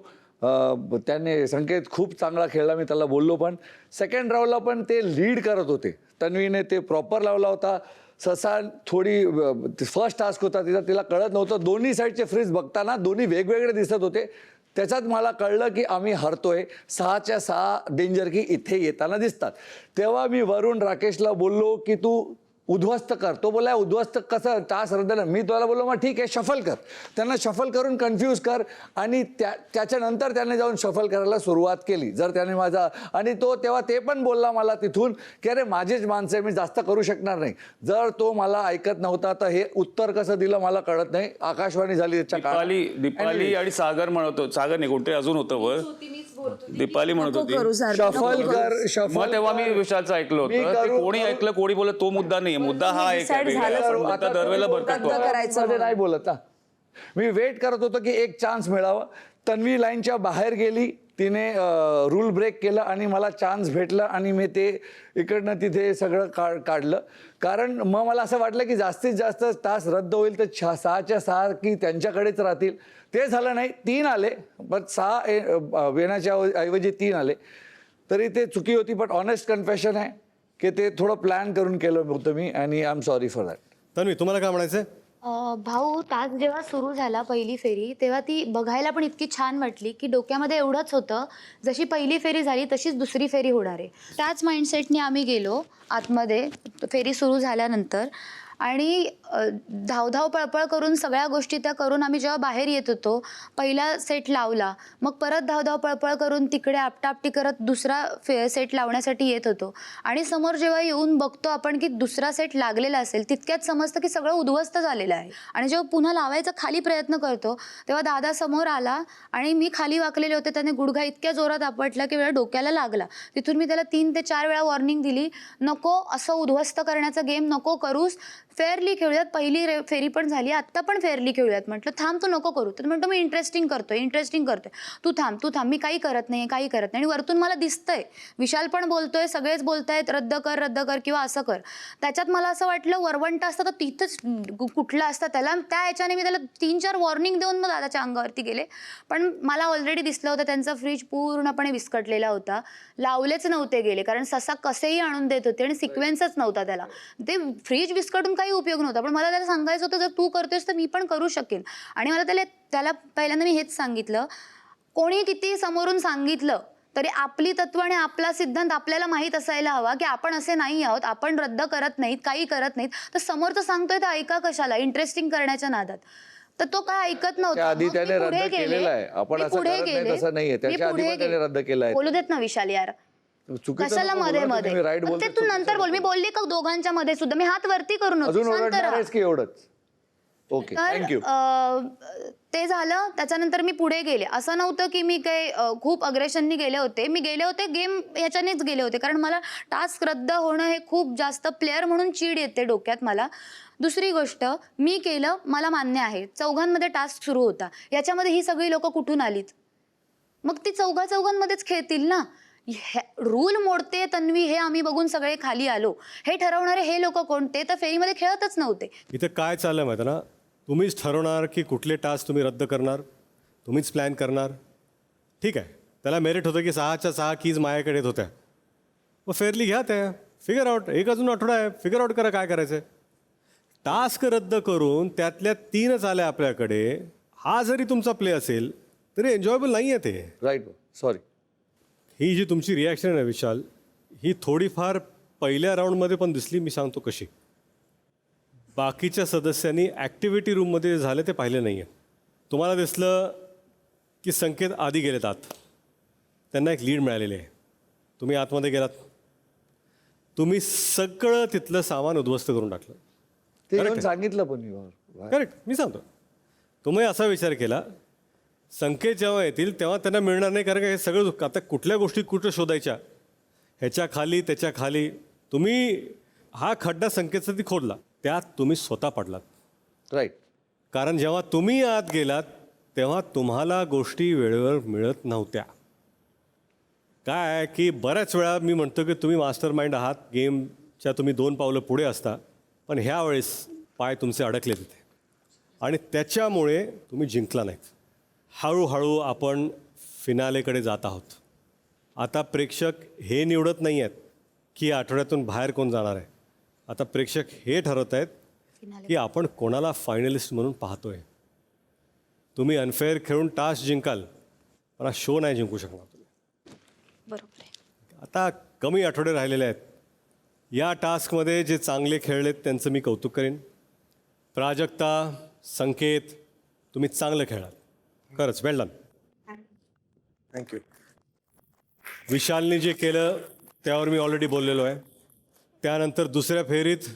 त्याने संकेत खूप चांगला खेळला, मी त्याला बोललो पण. सेकंड राऊंडला पण ते लीड करत होते. तन्वीने ते प्रॉपर लावला होता. ससा थोडी फर्स्ट टास्क होता तिला कळत नव्हतं. दोन्ही साईडचे फ्रीज बघताना दोन्ही वेगवेगळे दिसत होते. त्याच्यात मला कळलं की आम्ही हरतोय. 6च्या 6 डेंजर की इथे येताना दिसतात. तेव्हा मी वरून राकेशला बोललो की तू उद्ध्वस्त कर. तो बोला उद्ध्वस्त कसं, टास्क रद्द ना. मी तुला बोललो मग ठीक आहे शफल कर. त्यांना शफल करून कन्फ्यूज कर आणि त्याच्यानंतर त्याने जाऊन शफल करायला सुरुवात केली. जर त्याने माझा आणि तो तेव्हा ते पण बोलला मला तिथून की अरे माझीच माणसं आहे, मी जास्त करू शकणार नाही. जर तो मला ऐकत नव्हता तर हे उत्तर कसं दिलं मला कळत नाही. आकाशवाणी झाली त्याच्या दीपाली आणि सागर म्हणत होतो. सागर नाही, कोणते अजून होतं वर. दीपाली म्हणत होती शफल कर शफल. मग तेव्हा मी विशालचं ऐकलं होतं. ते कोणी ऐकलं कोणी बोलत, तो मुद्दा नाही. मुद्दा हा एक आहे वेगळा. पण मुद्दा दरवेळेला भरकटतो. नाही बोलत ना. मी वेट करत होतो की एक चान्स मिळावा. तन्वी लाईनच्या बाहेर गेली, तिने रूल ब्रेक केलं आणि मला चान्स भेटला आणि मी ते इकडनं तिथे सगळं काढलं. कारण मग मला असं वाटलं की जास्तीत जास्त तास रद्द होईल तर 6च्या 6 की त्यांच्याकडेच राहतील. ते झालं नाही. 3 आले, पण 6 येण्याच्या ऐवजी 3 आले. तरी ते चुकी होती. पण ऑनेस्ट कन्फेशन आहे की ते थोडं प्लॅन करून केलं होतं मी आणि I am sorry for that. Tanvi तुम्हाला काय म्हणायचंय? भाऊ टास्क जेव्हा सुरू झाला पहिली फेरी तेव्हा ती बघायला पण इतकी छान वाटली की डोक्यामध्ये एवढंच होतं जशी पहिली फेरी झाली तशीच दुसरी फेरी होणार आहे. त्याच माइंडसेटने आम्ही गेलो आतमध्ये फेरी सुरू झाल्यानंतर आणि धावधाव पळपळ करून सगळ्या गोष्टी त्या करून आम्ही जेव्हा बाहेर येत होतो पहिला सेट लावला, मग परत धावधाव पळपळ करून तिकडे आपटापटी करत दुसरा सेट लावण्यासाठी येत होतो आणि समोर जेव्हा येऊन बघतो आपण की दुसरा सेट लागलेला असेल तितक्यात समजतं की सगळं उद्ध्वस्त झालेलं आहे. आणि जेव्हा पुन्हा लावायचा खाली प्रयत्न करतो तेव्हा दादा समोर आला आणि मी खाली वाकलेले होते. त्याने गुडघा इतक्या जोरात आपटला की वेळा डोक्याला लागला. तिथून मी त्याला 3 ते 4 वेळा वॉर्निंग दिली, नको असं उद्ध्वस्त करण्याचा गेम नको करूस, फेअरली खेळूयात. पहिली फेरी पण झाली, आत्ता पण फेअरली खेळूयात. म्हटलं थांब तू नको करू. तर म्हणतो मी इंटरेस्टिंग करतोय. तू थांब मी काही करत नाही. आणि वरतून मला दिसतंय विशाल पण बोलतोय, सगळेच बोलतायत रद्द कर किंवा असं कर. त्याच्यात मला असं वाटलं वरवंटा असतं तर तिथंच कुठला असतं त्याला. त्या ह्याच्याने मी त्याला 3-4 वॉर्निंग देऊन मग दादाच्या अंगावरती गेले. पण मला ऑलरेडी दिसलं होतं त्यांचा फ्रीज पूर्णपणे विस्कटलेला होता. लावलेच नव्हते गेले कारण ससा कसेही आणून देत होते आणि सिक्वेन्सच नव्हता त्याला. ते फ्रीज विस्कटून काही उपयोग नव्हता. पण मला त्याला सांगायचं होतं जर तू करतोयस तर मी पण करू शकेन. आणि मला त्याला पहिल्यांदा मी हेच सांगितलं, कोणी किती समोरून सांगितलं तरी आपली तत्व आणि आपला सिद्धांत आपल्याला माहीत असायला हवा की आपण असे नाही आहोत, आपण रद्द करत नाहीत, काही करत नाहीत. तर समोरचं सांगतोय तर ऐका कशाला इंटरेस्टिंग करण्याच्या नादात. तर तो काय ऐकत नव्हता. आधी त्याने रद्द केलेलं आहे. आपण असं करत नाही तसं नाहीये. त्याच्या आधी पण त्याने रद्द केलंय. बोलू देत ना विशाल यार, कशाला मध्ये मध्ये तू नंतर बोल. मी बोलली का दोघांच्या मध्ये सुद्धा मी हात वरती करून एवढंच. Okay, thank you. ते झालं. त्याच्यानंतर मी पुढे गेले. असं नव्हतं की मी काही खूप अग्रेशननी गेले होते. मी गेले होते गेम ह्याच्यानेच गेले होते कारण मला टास्क रद्द होणं हे खूप जास्त प्लेअर म्हणून चीड येते डोक्यात मला. दुसरी गोष्ट मी केलं, मला मान्य आहे 4घांमध्ये टास्क सुरू होता. याच्यामध्ये ही सगळी लोक कुठून आलीत? मग ती 4घांमध्येच खेळतील ना. रूल मोडते तन्वी हे आम्ही बघून सगळे खाली आलो. हे ठरवणारे हे लोक कोणते? तर फेरीमध्ये खेळतच नव्हते. इथे काय चाललं माहिती ना, तुम्हीच ठरवणार की कुठले टास्क तुम्ही रद्द करणार, तुम्हीच प्लॅन करणार. ठीक आहे, त्याला मेरिट होतं की 6च्या 6 कीज माझ्याकडे येत होत्या. मग फेअरली घ्या त्या, फिगर आउट. एक अजून आठवडा आहे, फिगर आउट करा काय करायचं आहे. टास्क रद्द करून त्यातल्या 3च आल्या आपल्याकडे, हा जरी तुमचा प्ले असेल तरी एन्जॉयबल नाही आहे ते. Right, sorry. ही जी तुमची रिॲक्शन आहे विशाल, ही थोडीफार पहिल्या राऊंडमध्ये पण दिसली. मी सांगतो कशी. बाकीच्या सदस्यांनी ॲक्टिव्हिटी रूममध्ये जे झाले ते पाहिले नाही आहे. तुम्हाला दिसलं की संकेत आधी गेलेत आत, त्यांना एक लीड मिळालेली आहे. तुम्ही आतमध्ये गेलात, तुम्ही सगळं तिथलं सामान उद्ध्वस्त करून टाकलं. ते येऊन सांगितलं पण मी. करेक्ट, मी सांगतो. तुम्ही असा विचार केला, संकेत जेव्हा येतील तेव्हा त्यांना मिळणार नाही, कारण का हे सगळं आता कुठल्या गोष्टी कुठं शोधायच्या, ह्याच्या खाली त्याच्या खाली. तुम्ही हा खड्डा संकेतचा ती खोदला, त्यात तुम्ही स्वतः पडलात. राईट. कारण जेव्हा तुम्ही आत गेलात तेव्हा तुम्हाला गोष्टी वेळेवर मिळत नव्हत्या. काय आहे की बऱ्याच वेळा मी म्हणतो की तुम्ही मास्टर माइंड आहात, गेमच्या तुम्ही 2 पावलं पुढे असता, पण ह्या वेळेस पाय तुमचे अडकले तिथे आणि त्याच्यामुळे तुम्ही जिंकला नाहीत. हळूहळू आपण फिनालेकडे जात आहोत. आता प्रेक्षक हे निवडत नाही आहेत की आठवड्यातून बाहेर कोण जाणार आहे. आता प्रेक्षक हे ठरवत आहेत की आपण कोणाला फायनलिस्ट म्हणून पाहतोय. तुम्ही अनफेअर खेळून टास्क जिंकाल, पण हा शो नाही जिंकू शकणार तुम्ही. बरोबर आहे. आता कमी आठवडे राहिलेले आहेत. या टास्कमध्ये जे चांगले खेळलेत त्यांचं मी कौतुक करेन. प्राजक्ता, संकेत, तुम्ही चांगलं खेळाल, खरंच वेल डन. थँक्यू. विशालने जे केलं त्यावर मी ऑलरेडी बोललेलो आहे. त्यानंतर दुसऱ्या फेरीत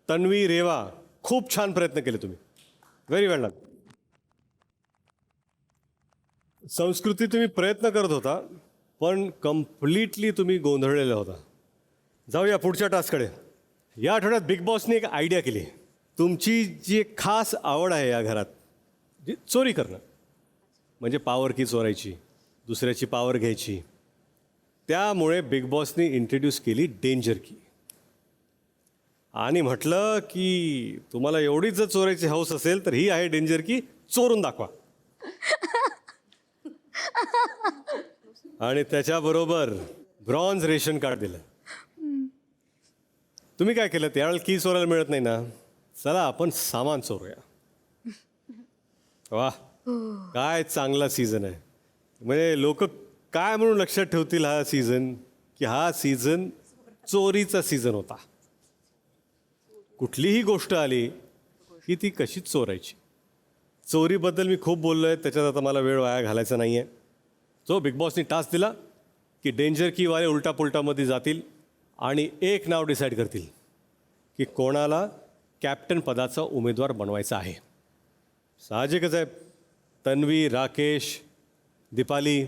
तन्वी, रेवा, खूप छान प्रयत्न केले तुम्ही, व्हेरी वेल डन. संस्कृती, तुम्ही प्रयत्न करत होता पण कम्प्लिटली तुम्ही गोंधळलेला होता. जाऊया पुढच्या टास्ककडे. या आठवड्यात बिग बॉसने एक आयडिया केली. तुमची जी एक खास आवड आहे या घरात, जी चोरी करणं, म्हणजे पावर की चोरायची, दुसऱ्याची पावर घ्यायची. त्यामुळे बिग बॉसने इंट्रोड्यूस केली डेंजर की, आणि म्हटलं की तुम्हाला एवढीच जर चोरायची हौस असेल तर ही आहे डेंजर की, चोरून दाखवा. आणि त्याच्याबरोबर ब्रॉन्झ रेशन कार्ड दिलं. तुम्ही काय केलं, त्यावेळेला की चोरायला मिळत नाही ना, चला आपण सामान चोरूया. वा, काय चांगला सीझन आहे. म्हणजे लोक काय म्हणून लक्षात ठेवतील हा सीझन, की हा सीझन चोरीचा सीझन होता. कुठलीही गोष्ट आली की ती कशी चोरायची. चोरीबद्दल मी खूप बोललो आहे, त्याच्यात आता मला वेळ वाया घालायचा नाही आहे. जो बिग बॉसनी टास्क दिला की डेंजर कीवाले उलटा पुलटामध्ये जातील आणि एक नाव डिसाईड करतील की कोणाला कॅप्टन पदाचा उमेदवार बनवायचा आहे. साहजिकच आहे, तन्वी, राकेश, दीपाली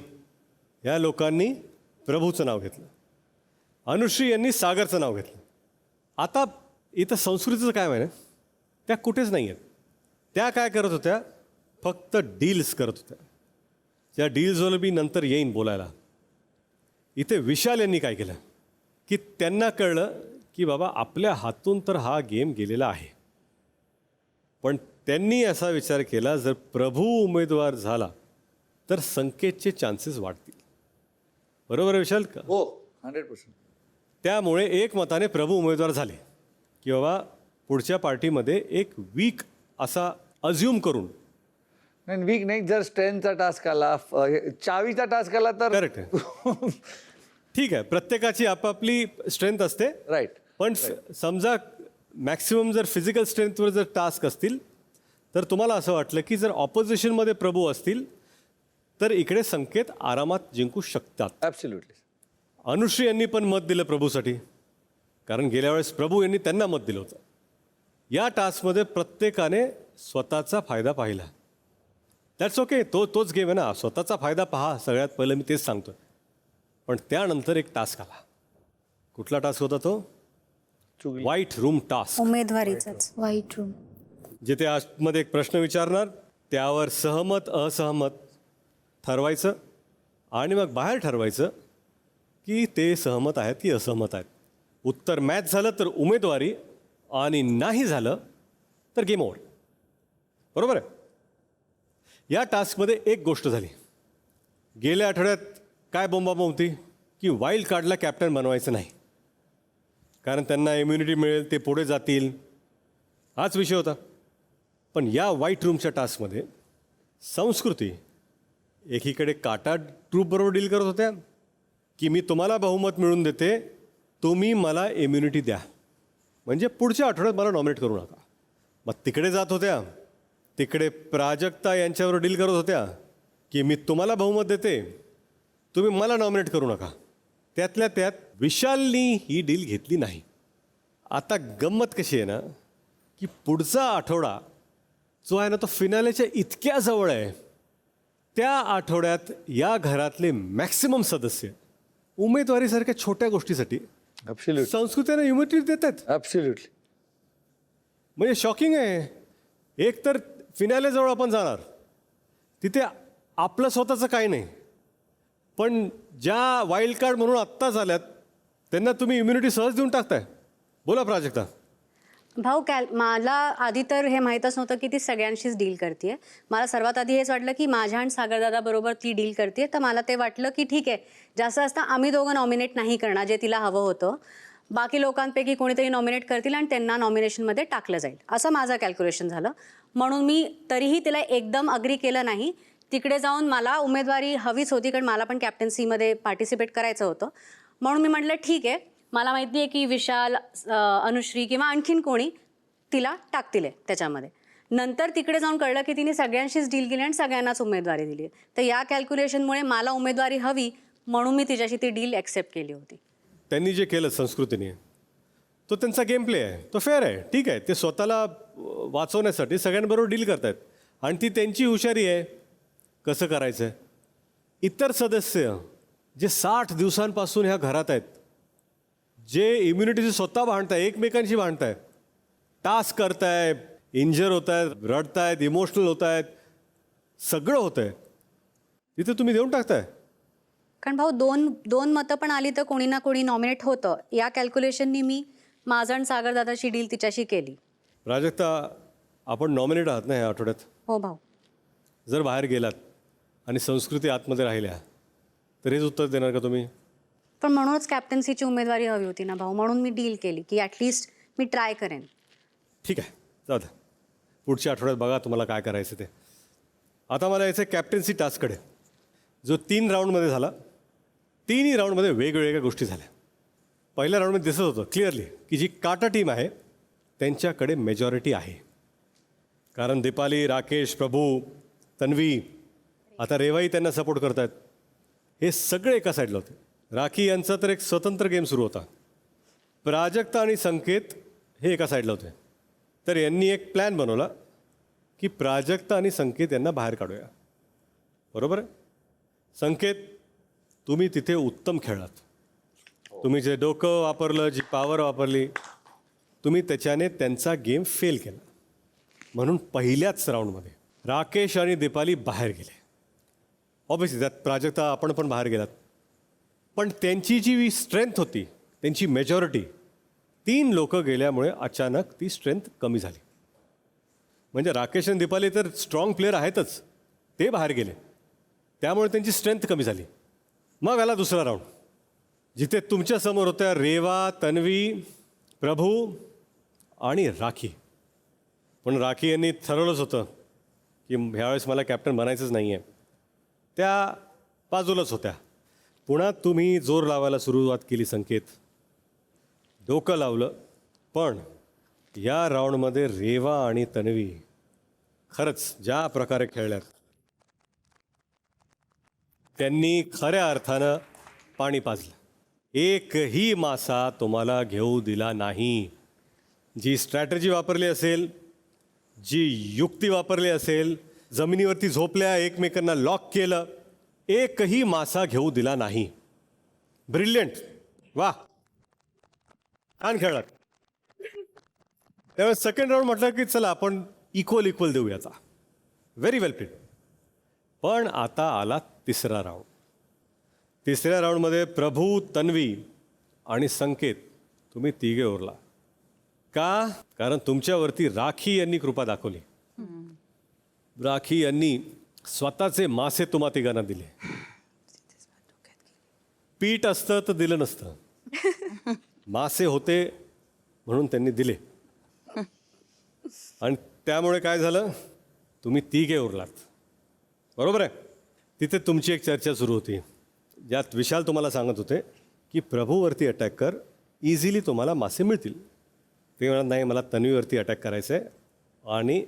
या लोकांनी प्रभूचं नाव घेतलं. अनुश्री यांनी सागरचं नाव घेतलं. आता इथं संस्कृतीचं काय माहिती, त्या कुठेच नाही आहेत. त्या काय करत होत्या, फक्त डील्स करत होत्या. त्या डील्सवर मी नंतर येईन बोलायला. इथे विशाल यांनी काय केलं की त्यांना कळलं की बाबा आपल्या हातून तर हा गेम गेलेला आहे, पण त्यांनी असा विचार केला जर प्रभू उमेदवार झाला तर संकेतचे चान्सेस वाढतील. बरोबर आहे विशाल का? हो, 100%. त्यामुळे एकमताने प्रभू उमेदवार झाले की बाबा पुढच्या पार्टीमध्ये एक वीक असा अज्युम करून. नाही, वीक नाही, जर स्ट्रेंथचा टास्क आला, चावीचा टास्क आला तर करेक्ट आहे. ठीक आहे, प्रत्येकाची आपापली स्ट्रेंथ असते. राईट. पण समजा मॅक्सिमम जर फिजिकल स्ट्रेंथवर जर टास्क असतील तर तुम्हाला असं वाटलं की जर ऑपोजिशनमध्ये प्रभू असतील तर इकडे संकेत आरामात जिंकू शकतात. ॲब्सोल्युटली. अनुश्री यांनी पण मत दिलं प्रभूसाठी, कारण गेल्या वेळेस प्रभू यांनी त्यांना मत दिलं होतं. या टास्कमध्ये प्रत्येकाने स्वतःचा फायदा पाहिला. दॅट्स ओके, तोच गेम आहे ना, स्वतःचा फायदा पहा. सगळ्यात पहिलं मी तेच सांगतो. पण त्यानंतर एक टास्क आला. कुठला टास्क होता तो? White room task. उमेदवारीचाच व्हाईट रूम. जिथे आतमध्ये एक प्रश्न विचारणार, त्यावर सहमत असहमत ठरवायचं आणि मग बाहेर ठरवायचं की ते सहमत आहेत की असहमत आहेत. उत्तर मॅच झालं तर उमेदवारी आणि नाही झालं तर गेम ओव्हर. बरोबर आहे. या टास्कमध्ये एक गोष्ट झाली. गेल्या आठवड्यात काय बोंबाबोंब होती की वाईल्ड कार्डला कॅप्टन बनवायचं नाही, कारण त्यांना इम्युनिटी मिळेल, ते पुढे जातील, हाच विषय होता. पण या व्हाईट रूमच्या टास्कमध्ये संस्कृती एकीकडे काटा ट्रूपबरोबर डील करत होत्या की मी तुम्हाला बहुमत मिळवून देते, तुम्ही मला इम्युनिटी द्या, म्हणजे पुढच्या आठवड्यात मला नॉमिनेट करू नका. मग तिकडे जात होत्या, तिकडे प्राजक्ता यांच्यावर डील करत होत्या की मी तुम्हाला बहुमत देते, तुम्ही मला नॉमिनेट करू नका. त्यातल्या त्यात विशालनी ही डील घेतली नाही. आता गंमत कशी आहे ना की पुढचा आठवडा जो आहे ना तो फिनालेच्या इतक्या जवळ आहे. त्या आठवड्यात या घरातले मॅक्सिमम सदस्य उमेदवारीसारख्या छोट्या गोष्टीसाठी ॲब्सोल्युटली संस्कृतीने इम्युनिटी देतात. ॲब्सोल्युटली. म्हणजे शॉकिंग आहे. एक तर फिनालेजवळ आपण जाणार, तिथे आपलं स्वतःचं काही नाही, पण ज्या वाईल्ड कार्ड म्हणून आत्ताच आल्यात त्यांना तुम्ही इम्युनिटी सहज देऊन टाकताय. बोला प्राजक्ता. भाऊ मला आधी तर हे माहीतच नव्हतं की ती सगळ्यांशीच डील करते. मला सर्वात आधी हेच वाटलं की माझ्या आणि सागरदादा बरोबर ती डील करते. तर मला ते वाटलं की ठीक आहे, जास्त असता आम्ही दोघं नॉमिनेट नाही करणार जे तिला हवं होतं, बाकी लोकांपैकी कोणीतरी नॉमिनेट करतील आणि त्यांना नॉमिनेशनमध्ये टाकलं जाईल, असं माझं कॅल्क्युलेशन झालं. म्हणून मी तरीही तिला एकदम अग्री केलं नाही. तिकडे जाऊन मला उमेदवारी हवीच होती, कारण मला पण कॅप्टन्सीमध्ये पार्टिसिपेट करायचं होतं. म्हणून मी म्हटलं ठीक आहे, मला माहिती आहे की विशाल, अनुश्री किंवा आणखीन कोणी तिला टाकतील त्याच्यामध्ये. नंतर तिकडे जाऊन कळलं की तिने सगळ्यांशीच डील केली आणि सगळ्यांनाच उमेदवारी दिली. तर या कॅल्क्युलेशनमुळे मला उमेदवारी हवी म्हणून मी तिच्याशी ती डील ॲक्सेप्ट केली होती. त्यांनी जे केलं संस्कृतीने तो त्यांचा गेम प्ले आहे, तो फेअर आहे, ठीक आहे. ते स्वतःला वाचवण्यासाठी सगळ्यांबरोबर डील करतायत आणि ती त्यांची हुशारी आहे कसं करायचं आहे. इतर सदस्य जे 60 दिवसांपासून ह्या घरात आहेत, जे इम्युनिटीची स्वतः भांडताय, एकमेकांशी भांडताय, टास्क करताय, इंजर होत आहेत, रडतायत, इमोशनल होत आहेत, सगळं होतं आहे, तिथे तुम्ही देऊन टाकताय. कारण भाऊ दोन मतं पण आली तर कोणी ना कोणी नॉमिनेट होतं. या कॅल्क्युलेशननी मी माझं आणि सागरदादाची डील तिच्याशी केली. प्राजक्ता, आपण नॉमिनेट आहात ना या आठवड्यात. हो भाऊ. जर बाहेर गेलात आणि संस्कृती आतमध्ये राहिल्या तर हेच उत्तर देणार का तुम्ही? पण म्हणूनच कॅप्टन्सीची उमेदवारी हवी होती ना भाऊ, म्हणून मी डील केली की ॲटलिस्ट मी ट्राय करेन. ठीक आहे, जाऊ द्या, पुढच्या आठवड्यात बघा तुम्हाला काय करायचं ते. आता मला याचं कॅप्टन्सी टास्ककडे, जो 3 राऊंडमध्ये झाला. 3ही राऊंडमध्ये वेगवेगळ्या गोष्टी झाल्या. पहिल्या राऊंडमध्ये दिसत होतं क्लिअरली की जी काटा टीम आहे त्यांच्याकडे मेजॉरिटी आहे, कारण दीपाली, राकेश, प्रभू, तन्वी, आता रेवाई त्यांना सपोर्ट करत आहेत. हे सगळे एका साईडला होते. राखी यांचा तर एक स्वतंत्र गेम सुरू होता. प्राजक्ता आणि संकेत हे एका साईडला होते. तर यांनी एक प्लॅन बनवला की प्राजक्ता आणि संकेत यांना बाहेर काढूया. बरोबर आहे. संकेत, तुम्ही तिथे उत्तम खेळलात. तुम्ही जे डोकं वापरलं, जी पॉवर वापरली, तुम्ही त्याच्याने त्यांचा गेम फेल केला. म्हणून पहिल्याच राऊंडमध्ये राकेश आणि दीपाली बाहेर गेले. ऑब्व्हियसली त्यात प्राजक्ता, आपण पण बाहेर गेलात. पण त्यांची जी स्ट्रेंथ होती, त्यांची मेजॉरिटी, 3 लोक गेल्यामुळे अचानक ती स्ट्रेंथ कमी झाली. म्हणजे राकेश आणि दीपाली तर स्ट्रॉंग प्लेअर आहेतच, ते बाहेर गेले, त्यामुळे त्यांची स्ट्रेंथ कमी झाली. मग आला दुसरा राऊंड, जिथे तुमच्यासमोर होत्या रेवा, तन्वी, प्रभू आणि राखी. पण राखी यांनी ठरवलंच होतं की ह्यावेळेस मला कॅप्टन बनायचंच नाही आहे. त्या बाजूलाच होत्या. पुन्हा तुम्ही जोर लावायला सुरुवात केली संकेत, डोकं लावलं. पण या राऊंडमध्ये रेवा आणि तन्वी खरंच ज्या प्रकारे खेळल्यात, त्यांनी खऱ्या अर्थानं पाणी पाजलं. एकही मासा तुम्हाला घेऊ दिला नाही. जी स्ट्रॅटेजी वापरली असेल, जी युक्ती वापरली असेल, जमिनीवरती झोपल्या, एकमेकांना लॉक केलं, एकही मासा घेऊ दिला नाही. ब्रिलियंट, वा, छान खेळलात. त्यावेळेस सेकंड राऊंड म्हटलं की चला आपण इक्वल देऊ याचा. व्हेरी वेल प्लेड. पण आता आला तिसरा राऊंड. तिसऱ्या राऊंडमध्ये प्रभू, तन्वी आणि संकेत तुम्ही तिघे उरला. का? कारण तुमच्यावरती राखी यांनी कृपा दाखवली. राखी यांनी स्वतःचे मासे तुम्हा तिघांना दिले. पीठ असतं तर दिलं नसतं. मासे होते म्हणून त्यांनी दिले. आणि त्यामुळे काय झालं, तुम्ही तिघे उरलात. बरोबर आहे. तिथे तुमची एक चर्चा सुरू होती ज्यात विशाल तुम्हाला सांगत होते की प्रभूवरती अटॅक कर, इझिली तुम्हाला मासे मिळतील. ते म्हणत नाही, मला तन्वीवरती अटॅक करायचं आहे आणि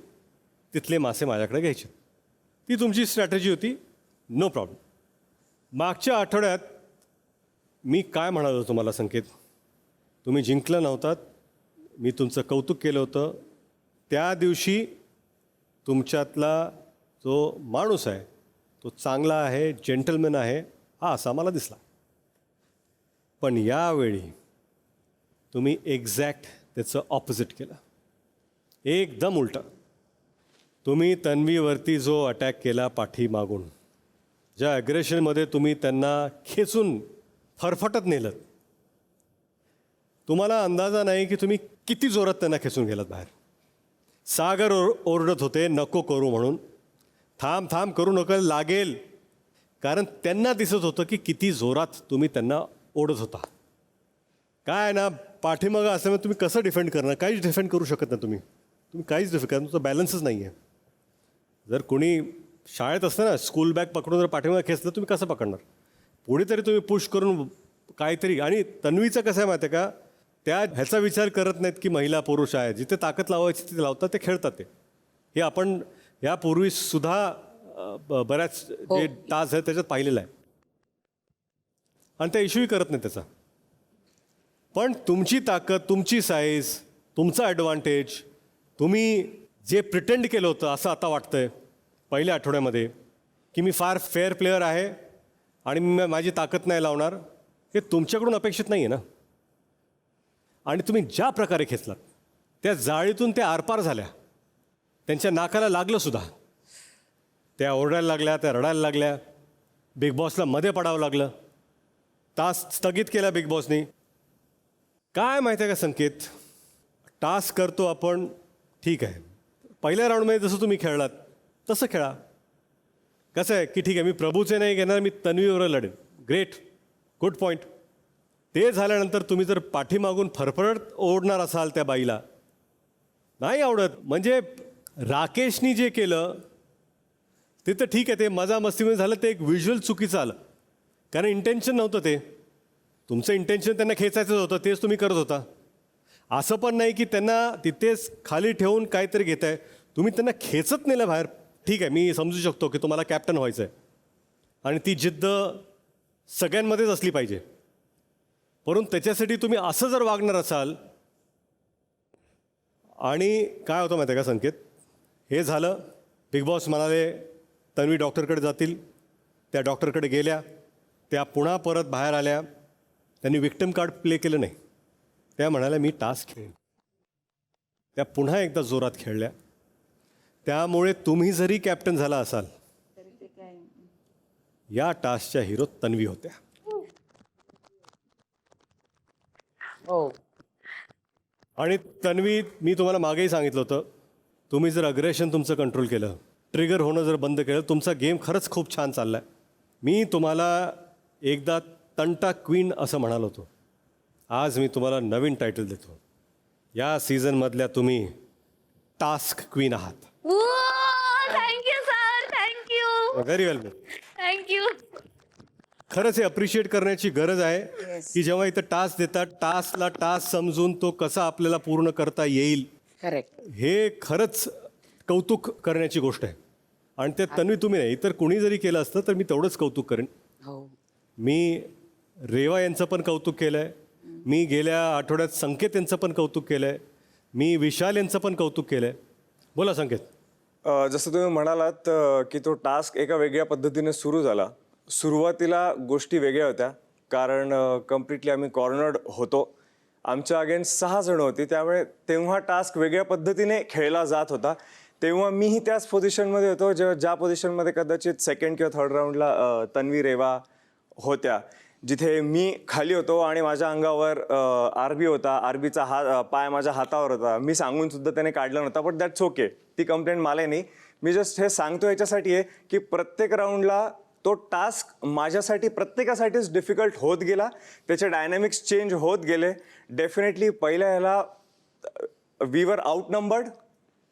तिथले मासे माझ्याकडे घ्यायचे. ती तुमची स्ट्रॅटेजी होती. No problem. मागच्या आठवड्यात मी काय म्हणालो तुम्हाला संकेत, तुम्ही जिंकलं नव्हतात, मी तुमचं कौतुक केलं होतं. त्या दिवशी तुमच्यातला जो माणूस आहे तो चांगला आहे, जेंटलमॅन आहे, हा असा मला दिसला. पण यावेळी तुम्ही एक्झॅक्ट त्याचं ऑपोजिट केलं, एकदम उलटं. तुम्ही तन्वीवरती जो अटॅक केला पाठीमागून, ज्या ॲग्रेशनमध्ये तुम्ही त्यांना खेचून फरफटत नेलं, तुम्हाला अंदाजा नाही की तुम्ही किती जोरात त्यांना खेचून गेलात बाहेर. सागर ओरडत होते नको करू म्हणून, थांब थांब करू नका, लागेल. कारण त्यांना दिसत होतं की किती जोरात तुम्ही त्यांना ओढत होता. काय ना, पाठीमागं असल्यामुळे तुम्ही कसं डिफेंड करणार? काहीच डिफेंड करू शकत नाही तुम्ही काहीच डिफेंड करणार, तुमचा बॅलन्सच नाही आहे. जर कोणी शाळेत असतं ना, स्कूल बॅग पकडून जर पाठीमागं खेचलं, तुम्ही कसं पकडणार? पुढे तरी तुम्ही पुश करून काहीतरी. आणि तन्वीचं कसं आहे माहिती आहे का, त्या ह्याचा विचार करत नाहीत की महिला पुरुष आहे. जिथे ताकद लावायची तिथे लावतात, ते खेळतात. ते हे आपण यापूर्वीसुद्धा बऱ्याच जे तास आहेत त्याच्यात पाहिलेलं आहे. आणि त्या इश्यूही करत नाही त्याचा. पण तुमची ताकद, तुमची साईज, तुमचा ॲडव्हान्टेज, तुम्ही जे प्रिटेंड केलं होतं असं आता वाटतंय पहिल्या आठवड्यामध्ये की मी फार फेअर प्लेयर आहे आणि मी माझी ताकद नाही लावणार, हे तुमच्याकडून अपेक्षित नाही आहे ना. आणि तुम्ही ज्या प्रकारे खेचलात, त्या जाळीतून त्या आरपार झाल्या, त्यांच्या नाकाला लागलं सुद्धा. त्या ओरडायला लागल्या, त्या रडायला लागल्या, बिग बॉसला मध्ये पडावं लागलं, तास स्थगित केला बिग बॉसनी. काय माहिती आहे का संकेत, टास्क करतो आपण, ठीक आहे, पहिल्या राऊंडमध्ये जसं तुम्ही खेळलात तसं खेळा. कसं आहे की ठीक आहे, मी प्रभूचे नाही घेणार, मी तन्वीवर लढेन. Great, good point. ते झाल्यानंतर तुम्ही जर पाठीमागून फरफरत ओढणार असाल त्या बाईला, नाही आवडत. म्हणजे राकेशनी जे केलं ते तर ठीक आहे, ते मजा मस्तीमध्ये झालं, ते एक व्हिज्युअल चुकीचं आलं. कारण इंटेन्शन नव्हतं ते. तुमचं इंटेन्शन त्यांना खेचायचं होतं, तेच तुम्ही करत होता. असं पण नाही की त्यांना तिथेच खाली ठेवून काहीतरी घेत आहे, तुम्ही त्यांना खेचत नेलं बाहेर. ठीक आहे, मी समजू शकतो की तुम्हाला कॅप्टन व्हायचं आहे आणि ती जिद्द सगळ्यांमध्येच असली पाहिजे. परंतु त्याच्यासाठी तुम्ही असं जर वागणार असाल, आणि काय होतं माहिती आहे का संकेत, हे झालं, बिग बॉस म्हणाले तन्वी डॉक्टरकडे जातील, त्या डॉक्टरकडे गेल्या, त्या पुन्हा परत बाहेर आल्या, त्यांनी विक्टिम कार्ड प्ले केलं नाही, त्या म्हणाल्या मी टास्क खेळेन. त्या पुन्हा एकदा जोरात खेळल्या. त्यामुळे तुम्ही जरी कॅप्टन झाला असाल, या टास्कच्या हिरो तन्वी होत्या. आणि तन्वी, मी तुम्हाला मागेही सांगितलं होतं, तुम्ही जर अग्रेशन तुमचं कंट्रोल केलं, ट्रिगर होणं जर बंद केलं, तुमचा गेम खरंच खूप छान चालला आहे. मी तुम्हाला एकदा तंटा क्वीन असं म्हणालो होतो. आज मी तुम्हाला नवीन टायटल देतो. या सीझनमधल्या तुम्ही टास्क क्वीन आहात. Thank you sir, thank you. व्हेरी वेल. थँक्यू. खरंच हे अप्रिशिएट करण्याची गरज आहे की जेव्हा इथं टास्क देतात, टास्कला टास्क समजून तो कसा आपल्याला पूर्ण करता येईल, करेक्ट. हे खरंच कौतुक करण्याची गोष्ट आहे. आणि ते तन्वी तुम्ही नाही, इतर कुणी जरी केलं असतं तर मी तेवढंच कौतुक करेन. हो. मी रेवा यांचं पण कौतुक केलं आहे, मी गेल्या आठवड्यात संकेत यांचं पण कौतुक केलं आहे, मी विशाल यांचं पण कौतुक केलं आहे. बोला संकेत. जसं तुम्ही म्हणालात की तो टास्क एका वेगळ्या पद्धतीने सुरू झाला. सुरुवातीला गोष्टी वेगळ्या होत्या, कारण कम्प्लिटली आम्ही कॉर्नर्ड होतो. आमच्या अगेन्स्ट 6 जण होती, त्यामुळे तेव्हा टास्क वेगळ्या पद्धतीने खेळला जात होता. तेव्हा मीही त्याच पोझिशनमध्ये होतो, ज्या पोझिशनमध्ये कदाचित सेकंड किंवा थर्ड राऊंडला तन्वी, रेवा होत्या, जिथे मी खाली होतो आणि माझ्या अंगावर आरबी होता, आरबीचा पाय माझ्या हातावर होता. मी सांगून सुद्धा त्याने काढला नव्हता, बट दॅट्स ओके. ती कंप्लेंट मला नाही. मी जस्ट हे सांगतो याच्यासाठी आहे की प्रत्येक राऊंडला तो टास्क माझ्यासाठी प्रत्येकासाठीच डिफिकल्ट होत गेला. त्याचे डायनॅमिक्स चेंज होत गेले. डेफिनेटली पहिल्या ह्याला वी वर आउटनंबर्ड,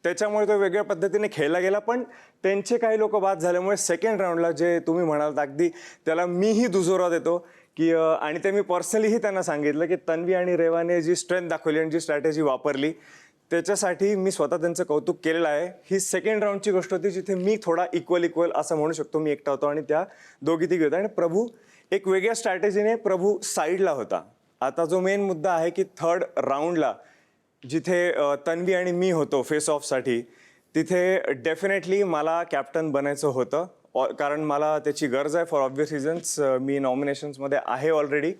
त्याच्यामुळे तो वेगळ्या पद्धतीने खेळला गेला. पण त्यांचे काही लोक बाद झाल्यामुळे सेकंड राऊंडला जे तुम्ही म्हणाल अगदी त्याला मीही दुजोरा देतो की आणि ते मी पर्सनलीही त्यांना सांगितलं की तन्वी आणि रेवाने जी स्ट्रेंथ दाखवली आणि जी स्ट्रॅटेजी वापरली त्याच्यासाठी मी स्वतः त्यांचं कौतुक केलेलं आहे. ही सेकंड राऊंडची गोष्ट होती जिथे मी थोडा इक्वल असं म्हणू शकतो. मी एकटा होतो आणि त्या दोघी तिघी होत्या आणि प्रभू एक वेगळ्या स्ट्रॅटेजीने प्रभू साईडला होता. आता जो मेन मुद्दा आहे की थर्ड राऊंडला जिथे तन्वी आणि मी होतो फेस ऑफसाठी, तिथे डेफिनेटली मला कॅप्टन बनायचं होतं. कारण मला त्याची गरज आहे फॉर ऑब्वियस रिझन्स. मी नॉमिनेशन्समध्ये आहे ऑलरेडी.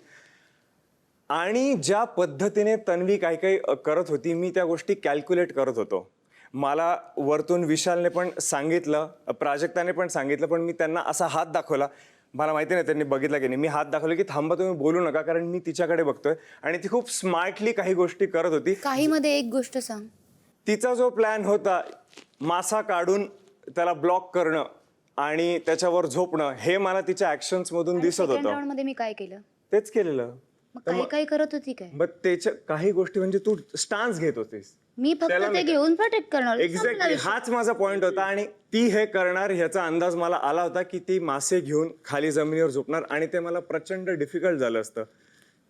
आणि ज्या पद्धतीने तन्वी काही काही करत होती, मी त्या गोष्टी कॅल्क्युलेट करत होतो. मला वरतून विशालने पण सांगितलं, प्राजक्ताने पण सांगितलं, पण मी त्यांना असा हात दाखवला. मला माहिती नाही त्यांनी बघितला की नाही. मी हात दाखवला की थांबा तुम्ही बोलू नका, कारण मी तिच्याकडे बघतोय. आणि ती खूप स्मार्टली काही गोष्टी करत होती. काही मध्ये एक गोष्ट सांग. तिचा जो प्लॅन होता मासा काढून त्याला ब्लॉक करणं आणि त्याच्यावर झोपणं, हे मला तिच्या ऍक्शन्स मधून दिसत सेकंड होतं. राऊंड मध्ये मी काय केलं? तेच केलेलं. मग काही काही करत होती काय? बट त्याच्या काही गोष्टी म्हणजे तू स्टान्स घेत होतीस. मी फक्त त्याला ते मी- घेऊन प्रोटेक्ट करणार. एक्झॅक्टली हाच माझा पॉइंट होता. आणि ती हे करणार ह्याचा अंदाज मला आला होता की ती मासे घेऊन खाली जमिनीवर झोपणार आणि ते मला प्रचंड डिफिकल्ट झालं असतं.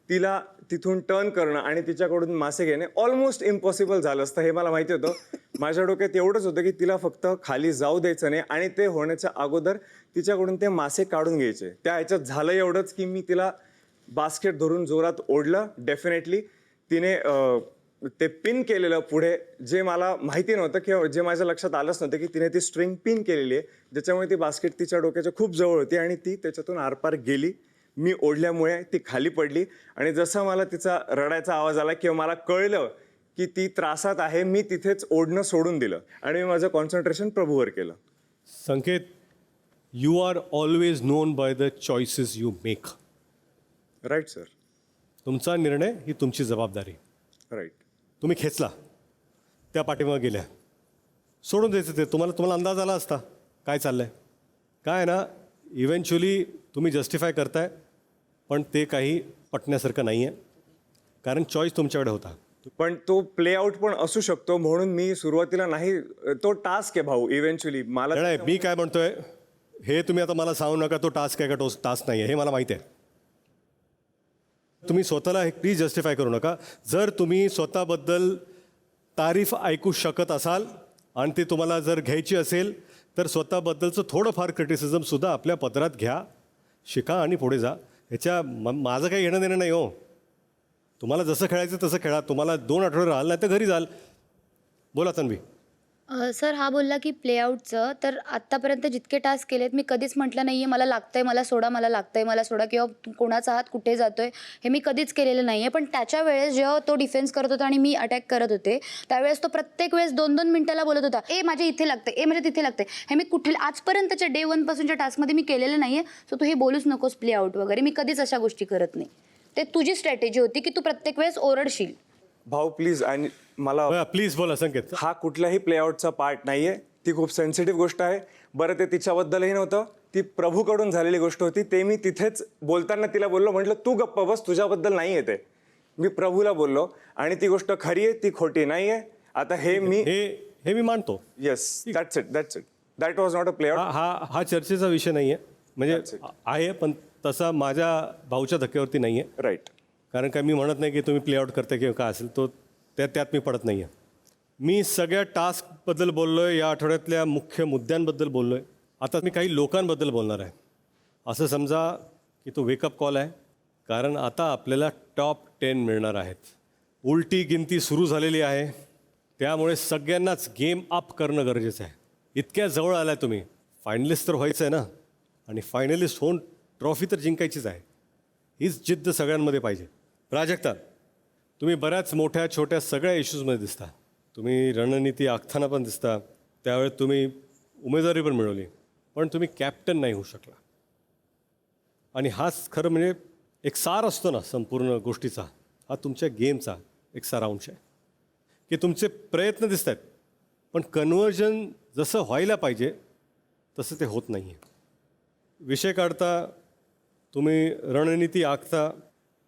तिला तिथून टर्न करणं आणि तिच्याकडून मासे घेणे ऑलमोस्ट इम्पॉसिबल झालं असतं, हे मला माहिती होतं. माझ्या डोक्यात एवढंच होतं की तिला फक्त खाली जाऊ द्यायचं नाही आणि ते होण्याच्या अगोदर तिच्याकडून ते मासे काढून घ्यायचे. त्या ह्याच्यात झालं एवढंच की मी तिला बास्केट धरून जोरात ओढलं. डेफिनेटली तिने ते पिन केलेलं पुढे, जे मला माहिती नव्हतं किंवा जे माझ्या लक्षात आलंच नव्हतं की तिने ती स्ट्रिंग पिन केलेली आहे, ज्याच्यामुळे ती बास्केट तिच्या डोक्याच्या खूप जवळ होती आणि ती त्याच्यातून आरपार गेली. मी ओढल्यामुळे ती खाली पडली आणि जसं मला तिचा रडायचा आवाज आला किंवा मला कळलं की ती त्रासात आहे, मी तिथेच ओढणं सोडून दिलं आणि मी माझं कॉन्सन्ट्रेशन प्रभूवर केलं. Sanket, you are always known by the choices you make. Right sir. तुमचा निर्णय ही तुमची जबाबदारी. राईट. तुम्ही खेचला, त्या पाठीमागे गेल्या, सोडून द्यायचं ते. तुम्हाला अंदाज आला असता काय चाललंय. काय आहे ना, इव्हेंच्युअली तुम्ही जस्टिफाय करताय, पण ते काही पटण्यासारखं नाही आहे, कारण चॉईस तुमच्याकडे होता. पण तो प्ले आउट पण असू शकतो, म्हणून मी सुरुवातीला नाही. तो टास्क आहे भाऊ. इव्हेंच्युअली मला नाही, मी काय म्हणतोय हे तुम्ही आता मला सांगू नका तो टास्क आहे का टास्क नाही आहे, हे मला माहिती आहे. तुम्ही स्वतःला हे प्लीज जस्टिफाय करू नका. जर तुम्ही स्वतःबद्दल तारीफ ऐकू शकत असाल आणि ती तुम्हाला जर घ्यायची असेल तर स्वतःबद्दलचं थोडंफार क्रिटिसिझमसुद्धा आपल्या पदरात घ्या, शिका आणि पुढे जा. ह्याच्या माझं काही घेणं देणं नाही हो. तुम्हाला जसं खेळायचं तसं खेळा. तुम्हाला 2 आठवडे राहाल नाही तर घरी जाल. बोला तन्वी. सर हा बोलला की प्लेआउटचं, तर आत्तापर्यंत जितके टास्क केलेत मी कधीच म्हटलं नाही आहे मला लागतंय मला सोडा, मला लागतंय मला सोडा, किंवा कोणाचा हात कुठे जातोय हे मी कधीच केलेलं नाही आहे. पण त्याच्या वेळेस जेव्हा तो डिफेन्स करत होता आणि मी अटॅक करत होते त्यावेळेस तो प्रत्येक वेळेस 2-2 मिनिटाला बोलत होता, ए माझ्या इथे लागते, ए माझ्या तिथे लागते. हे मी कुठे आजपर्यंतच्या डे 1 पासूनच्या टास्कमध्ये मी केलेलं नाही आहे. सो तू हे बोलूच नकोस प्लेआउट वगैरे. मी कधीच अशा गोष्टी करत नाही. ते तुझी स्ट्रॅटेजी होती की तू प्रत्येक वेळेस ओरडशील. भाऊ प्लीज. आणि मला प्लीज बोला संकेत. हा कुठल्याही प्लेआउटचा पार्ट नाहीये. ती खूप सेन्सिटिव्ह गोष्ट आहे. बरं, ते तिच्याबद्दलही नव्हतं, ती प्रभूकडून झालेली गोष्ट होती. ते मी तिथेच बोलताना तिला बोललो, म्हटलं तू गप्प बस, तुझ्याबद्दल नाही येते. मी प्रभूला बोललो आणि ती गोष्ट खरी आहे, ती खोटी नाहीये. आता हे मी मानतो. Yes, that's it. That was not a play out. हा चर्चेचा विषय नाही आहे. म्हणजे आहे, पण तसा माझ्या भाऊच्या धक्क्यावरती नाही आहे. राईट. कारण काय मी म्हणत नाही की तुम्ही प्लेआउट करता किंवा काय असेल तो त्यात मी पडत नाही आहे. मी सगळ्या टास्कबद्दल बोललो आहे, या आठवड्यातल्या मुख्य मुद्द्यांबद्दल बोललो आहे. आता मी काही लोकांबद्दल बोलणार आहे. असं समजा की तो वेकअप कॉल आहे, कारण आता आपल्याला टॉप 10 मिळणार आहेत. उलटी गिनती सुरू झालेली आहे, त्यामुळे सगळ्यांनाच गेम अप करणं गरजेचं आहे. इतक्या जवळ आलाय तुम्ही, फायनलिस्ट तर व्हायचं आहे ना, आणि फायनलिस्ट होऊन ट्रॉफी तर जिंकायचीच आहे. हीच जिद्द सगळ्यांमध्ये पाहिजे. प्राजक्ता, तुम्ही बऱ्याच मोठ्या छोट्या सगळ्या इश्यूजमध्ये दिसता. तुम्ही रणनीती आखताना पण दिसता. त्यावेळेस तुम्ही उमेदवारी पण मिळवली, पण तुम्ही कॅप्टन नाही होऊ शकला. आणि हाच खरं म्हणजे एक सार असतो ना संपूर्ण गोष्टीचा, हा तुमच्या गेमचा एक सारांश आहे की तुमचे प्रयत्न दिसत आहेत पण कन्व्हर्जन जसं व्हायला पाहिजे तसं ते होत नाही आहे. विषय काढता, तुम्ही रणनीती आखता,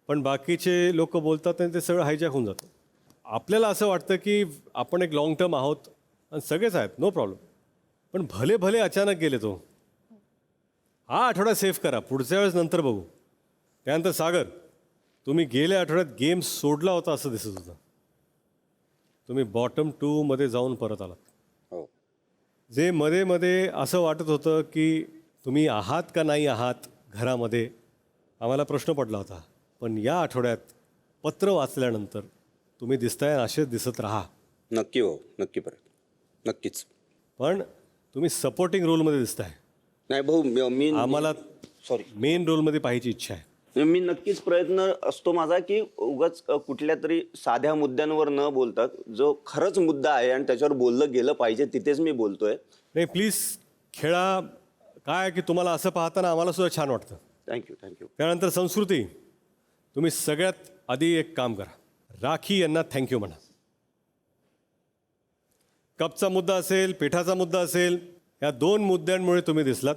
पण बाकीचे लोक बोलतात आणि ते सगळं हायजॅक होऊन जातं. आपल्याला असं वाटतं की आपण एक लाँग टर्म आहोत आणि सगळेच आहेत, नो प्रॉब्लेम. पण भले भले अचानक गेले तो. हा आठवडा सेव्ह करा, पुढच्या वेळेस नंतर बघू. त्यानंतर सागर, तुम्ही गेल्या आठवड्यात गेम सोडला होता असं दिसत होतं. तुम्ही बॉटम 2 जाऊन परत आलात. हो. जे मध्ये मध्ये असं वाटत होतं की तुम्ही आहात का नाही आहात घरामध्ये, आम्हाला प्रश्न पडला होता. पण या आठवड्यात पत्र वाचल्यानंतर तुम्ही दिसताय, असेच दिसत राहा. नक्की हो, नक्की परत, नक्कीच. पण तुम्ही सपोर्टिंग रोलमध्ये दिसताय. नाही भाऊ, मी आम्हाला सॉरी, मेन रोलमध्ये पाहायची इच्छा आहे. मी नक्कीच प्रयत्न असतो माझा की उगाच कुठल्या तरी साध्या मुद्द्यांवर न बोलता जो खरंच मुद्दा आहे आणि त्याच्यावर बोललं गेलं पाहिजे तिथेच मी बोलतोय. नाही प्लीज खेळा. काय की तुम्हाला असं पाहताना आम्हाला सुद्धा छान वाटतं. थँक्यू. त्यानंतर संस्कृती, तुम्ही सगळ्यात आधी एक काम करा, राखी यांना थँक्यू म्हणा. कपचा मुद्दा असेल, पिठाचा मुद्दा असेल, या 2 मुद्द्यांमुळे तुम्ही दिसलात,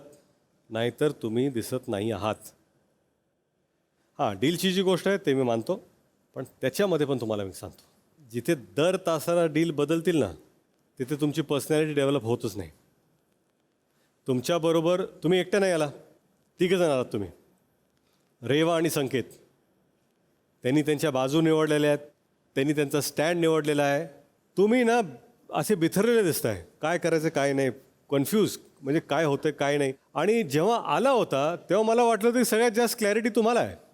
नाहीतर तुम्ही दिसत नाही आहात. हां, डीलची जी गोष्ट आहे ते मी मानतो, पण त्याच्यामध्ये पण तुम्हाला मी सांगतो, जिथे दर तासाला डील बदलतील ना, तिथे तुमची पर्सनॅलिटी डेव्हलप होतच नाही. तुमच्याबरोबर तुम्ही एकटं नाही आला, 3 जण आलात तुम्ही. रेवा आणि संकेत, त्यांनी त्यांच्या बाजू निवडलेल्या आहेत, त्यांनी त्यांचा स्टँड निवडलेला आहे. तुम्ही ना असे बिथरलेले दिसताय, काय करायचं काय नाही, कन्फ्यूज, म्हणजे काय होतं काय नाही. आणि जेव्हा आला होता तेव्हा मला वाटलं की सगळ्यात जास्त क्लॅरिटी तुम्हाला आहे.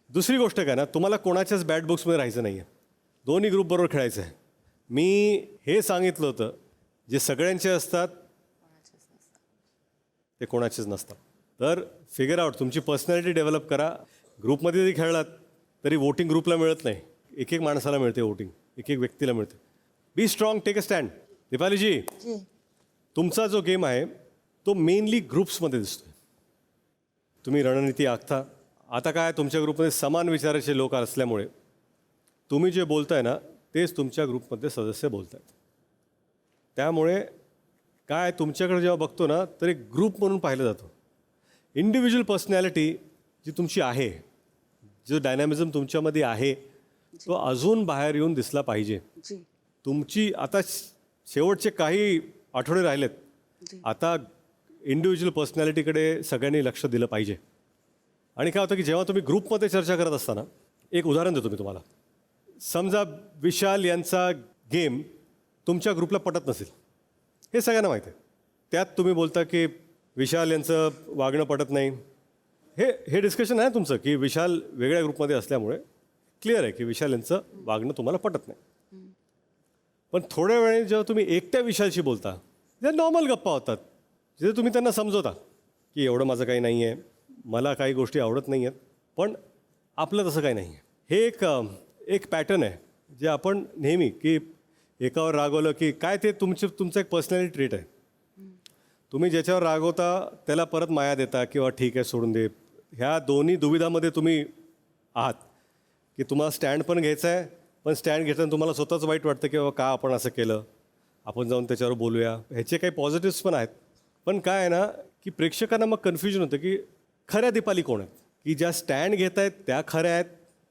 दुसरी गोष्ट काय ना, तुम्हाला कोणाच्याच बॅट बुक्समध्ये राहायचं नाही आहे, दोन्ही ग्रुपबरोबर खेळायचं आहे. मी हे सांगितलं होतं, जे सगळ्यांचे असतात ते कोणाचेच नसतात. तर फिगर आउट, तुमची पर्सनॅलिटी डेव्हलप करा. ग्रुपमध्ये जरी खेळलात तरी वोटिंग ग्रुपला मिळत नाही, एक एक माणसाला मिळते वोटिंग, एक एक व्यक्तीला मिळते. Be strong, take a stand. Deepali ji, तुमचा जो गेम आहे तो मेनली ग्रुप्समध्ये दिसतोय. तुम्ही रणनीती आखता. आता काय, तुमच्या ग्रुपमध्ये समान विचाराचे लोक असल्यामुळे तुम्ही जे बोलताय ना तेच तुमच्या ग्रुपमध्ये सदस्य बोलत आहेत. त्यामुळे काय, तुमच्याकडे जेव्हा बघतो ना तर एक ग्रुप म्हणून पाहिलं जातं. इंडिव्हिज्युअल पर्सनॅलिटी जी तुमची आहे, जो डायनॅमिझम तुमच्यामध्ये आहे, तो अजून बाहेर येऊन दिसला पाहिजे. तुमची आता शेवटचे काही आठवडे राहिलेत, आता इंडिव्हिज्युअल पर्सनॅलिटीकडे सगळ्यांनी लक्ष दिलं पाहिजे. आणि काय होतं की जेव्हा तुम्ही ग्रुपमध्ये चर्चा करत असताना, एक उदाहरण देतो मी तुम्हाला. समजा विशाल यांचा गेम तुमच्या ग्रुपला पटत नसेल, हे सगळ्यांना माहीत आहे. त्यात तुम्ही बोलता की विशाल यांचं वागणं पटत नाही. हे डिस्कशन आहे तुमचं की विशाल वेगळ्या ग्रुपमध्ये असल्यामुळे क्लिअर आहे की विशाल यांचं वागणं तुम्हाला पटत नाही. पण थोड्या वेळाने जेव्हा तुम्ही एकट्या विशालशी बोलता, जे नॉर्मल गप्पा होतात, जिथे तुम्ही त्यांना समजवता की एवढं माझं काही नाही आहे, मला काही गोष्टी आवडत नाही आहेत, पण आपलं तसं काही नाही आहे. हे एक पॅटर्न आहे जे आपण नेहमी की एकावर रागवलं की काय, ते तुमचं एक पर्सनॅलिटी ट्रेट आहे. तुम्ही ज्याच्यावर रागवता त्याला परत माया देता किंवा ठीक आहे सोडून दे. ह्या दोन्ही दुविधामध्ये तुम्ही आहात की तुम्हाला स्टँड पण घ्यायचा आहे, पण स्टँड घेताना तुम्हाला स्वतःच वाईट वाटतं की बाबा का आपण असं केलं, आपण जाऊन त्याच्यावर बोलूया. ह्याचे काही पॉझिटिव्स पण आहेत. पण काय आहे ना की प्रेक्षकांना मग कन्फ्युजन होतं की खऱ्या दीपाली कोण आहेत, की ज्या स्टँड घेत आहेत त्या खऱ्या आहेत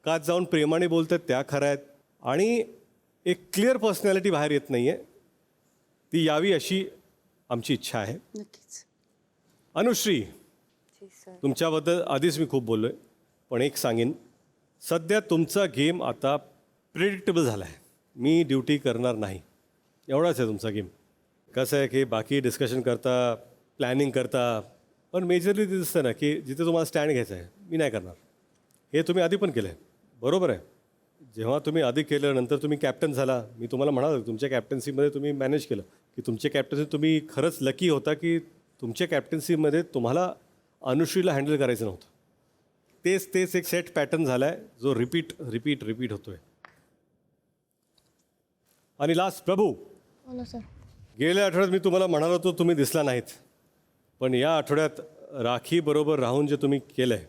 का, जाऊन प्रेमाने बोलत आहेत त्या खऱ्या आहेत. आणि एक क्लिअर पर्सनॅलिटी बाहेर येत नाही आहे, ती यावी अशी आमची इच्छा आहे. नक्कीच. अनुश्री, तुमच्याबद्दल आधीच मी खूप बोललो आहे, पण एक सांगेन, सध्या तुमचा गेम आता प्रिडिक्टेबल झाला आहे. मी ड्युटी करणार नाही, एवढाच आहे तुमचा गेम. कसं आहे की बाकी डिस्कशन करता, प्लॅनिंग करता, पण मेजरली ते दिसतं ना की जिथे तुम्हाला स्टँड घ्यायचा आहे, मी नाही करणार. हे तुम्ही आधी पण केलं आहे, बरोबर आहे. जेव्हा तुम्ही आधी केलं, नंतर तुम्ही कॅप्टन झाला, मी तुम्हाला म्हणालो तुमच्या कॅप्टन्सीमध्ये तुम्ही मॅनेज केलं की तुमच्या कॅप्टन्सी तुम्ही खरंच लकी होता की तुमच्या कॅप्टन्सीमध्ये तुम्हाला अनुश्रीला हँडल करायचं नव्हतं. तेच एक सेट पॅटर्न झाला आहे जो रिपीट होतो आहे. आणि लास्ट प्रभू, बोला सर. गेल्या आठवड्यात मी तुम्हाला म्हणालो होतो तुम्ही दिसला नाहीत, पण या आठवड्यात राखी बरोबर राहून जे तुम्ही केलंय,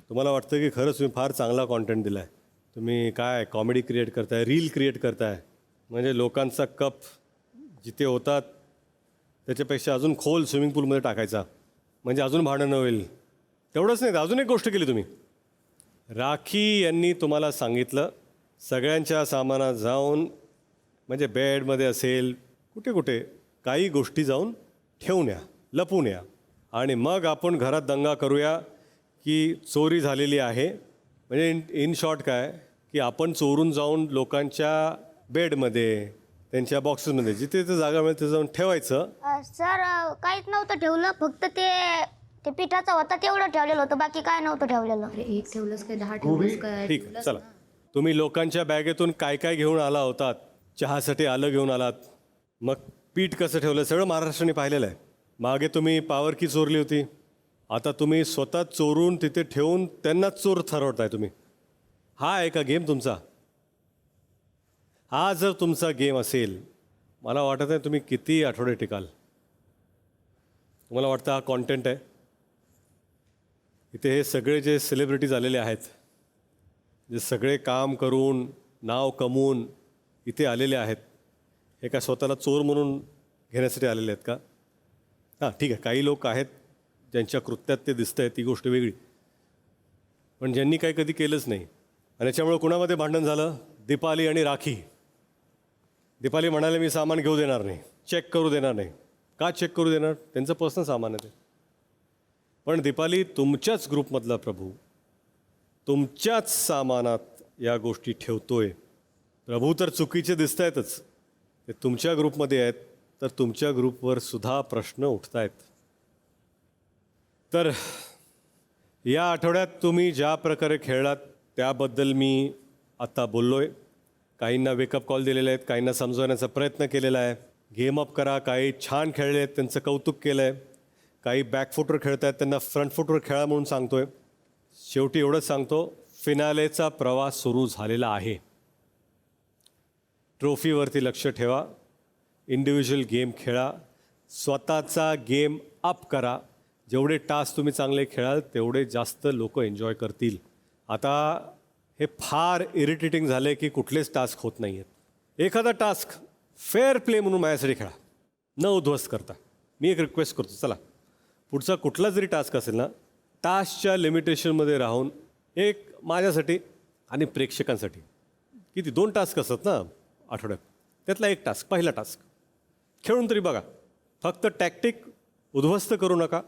तुम्हाला वाटतं की खरंच तुम्ही फार चांगला कॉन्टेंट दिलाय. तुम्ही काय कॉमेडी क्रिएट करताय, रील क्रिएट करताय, म्हणजे लोकांचा कप जिथे होतात त्याच्यापेक्षा अजून खोल स्विमिंग पूलमध्ये टाकायचा, म्हणजे अजून भांडणं होईल. तेवढंच नाही, अजून एक गोष्ट केली तुम्ही. राखी यांनी तुम्हाला सांगितलं सगळ्यांच्या सामानात जाऊन, म्हणजे बेडमध्ये असेल कुठे कुठे काही गोष्टी जाऊन ठेवून या, लपून या, आणि मग आपण घरात दंगा करूया की चोरी झालेली आहे. म्हणजे इन शॉर्ट काय की आपण चोरून जाऊन लोकांच्या बेडमध्ये, त्यांच्या बॉक्सेसमध्ये, जिथे जिथे जागा मिळेल तिथे जाऊन ठेवायचं. सर काहीच नव्हतं ठेवलं, फक्त ते पिठाचं होतं तेवढं ठेवलेलं होतं, बाकी काय नव्हतं ठेवलेलं. अरे एक ठेवलंस काय 10 ठेवलंस काय? ठीक आहे, चला. तुम्ही लोकांच्या बॅगेतून काय काय घेऊन आला होतात, चहासाठी आलं घेऊन आलात, मग पीठ कसं ठेवलं सगळं महाराष्ट्राने पाहिलेलं आहे. मागे तुम्ही पावर की चोरली होती, आता तुम्ही स्वतः चोरून तिथे ठेवून त्यांनाच चोर ठरवताय तुम्ही. हा आहे का गेम तुमचा? हा जर तुमचा गेम असेल, मला वाटत आहे तुम्ही किती आठवडे टिकाल. तुम्हाला वाटतं हा कॉन्टेंट आहे? इथे हे सगळे जे सेलिब्रिटीज आलेले आहेत, जे सगळे काम करून नाव कमवून इथे आलेले आहेत, हे काय स्वतःला चोर म्हणून घेण्यासाठी आलेले आहेत का? हां ठीक आहे, काही लोक आहेत ज्यांच्या कृत्यात ते दिसतं आहे, ती गोष्ट वेगळी. पण ज्यांनी काही कधी केलंच नाही, आणि याच्यामुळे कुणामध्ये भांडण झालं? दीपाली आणि राखी. दीपाली म्हणाले मी सामान घेऊ देणार नाही, चेक करू देणार नाही. का चेक करू देणार? त्यांचं पर्सनल सामान आहे ते. पण दीपाली तुमच्याच ग्रुपमधला प्रभू तुमच्याच सामानात या गोष्टी ठेवतोय. प्रभू तर चुकीचे दिसत आहेतच, ते तुमच्या ग्रुपमध्ये आहेत, तर तुमच्या ग्रुपवर सुद्धा प्रश्न उठत आहेत. तर या आठवड्यात तुम्ही ज्या प्रकारे खेळलात त्याबद्दल मी आत्ता बोललो आहे. काहींना वेकअप कॉल दिलेले आहेत, काहींना समजवण्याचा प्रयत्न केलेला आहे. गेम अप करा. काही छान खेळले आहेत त्यांचं कौतुक केलं आहे, काही बॅकफुटवर खेळत आहेत त्यांना फ्रंट फुटवर खेळा म्हणून सांगतो आहे. शेवटी एवढंच सांगतो, फिनालेचा प्रवास सुरू झालेला आहे. ट्रॉफीवरती लक्ष ठेवा, इंडिव्हिज्युअल गेम खेळा, स्वतःचा गेम अप करा. जेवढे टास्क तुम्ही चांगले खेळाल तेवढे जास्त लोक एन्जॉय करतील. आता हे फार इरिटेटिंग झालं आहे की कुठलेच टास्क होत नाही आहेत. एखादा टास्क फेअर प्ले म्हणून माझ्यासाठी खेळा, न उद्ध्वस्त करता. मी एक रिक्वेस्ट करतो, चला पुढचा कुठला जरी टास्क असेल ना, टास्कच्या लिमिटेशनमध्ये राहून एक माझ्यासाठी आणि प्रेक्षकांसाठी, किती 2 टास्क असतात ना आठवड्यात, त्यातला एक टास्क, पहिला टास्क खेळून तरी बघा. फक्त टॅक्टिक उद्ध्वस्त करू नका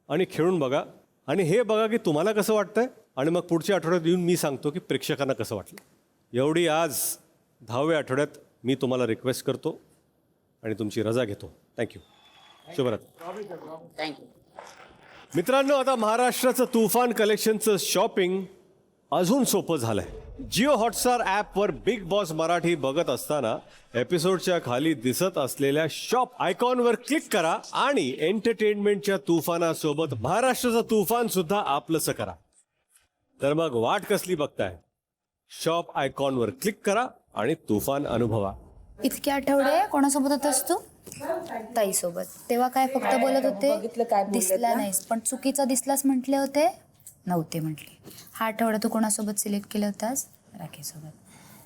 आणि खेळून बघा, आणि हे बघा की तुम्हाला कसं वाटतंय, आणि मग पुढच्या आठवड्यात येऊन मी सांगतो की प्रेक्षकांना कसं वाटलं. एवढी आज 10व्या आठवड्यात मी तुम्हाला रिक्वेस्ट करतो आणि तुमची रजा घेतो. थँक्यू. शुभरात्री. थँक्यू. मित्रांनो, आता महाराष्ट्राचं तुफान कलेक्शनचं शॉपिंग अजून सोपं झालं आहे. जिओ हॉटस्टार ॲपवर बिग बॉस मराठी बघत असताना एपिसोडच्या खाली दिसत असलेल्या शॉप आयकॉनवर क्लिक करा आणि एंटरटेनमेंटच्या तुफानासोबत महाराष्ट्राचं तुफान सुद्धा आपलंसं करा. तर मग वाट कसली बघताय? शॉप आयकॉनवर क्लिक करा आणि तुफान अनुभवा. इतके आठवडे कोणासोबत होतास तू? ताईसोबत. तेव्हा काय फक्त बोलत होते, दिसला नाहीस, पण चुकीचा दिसलास म्हटले होते, नव्हते म्हटले. हा आठवडा तू कोणासोबत सिलेक्ट केला होतास? राखीसोबत.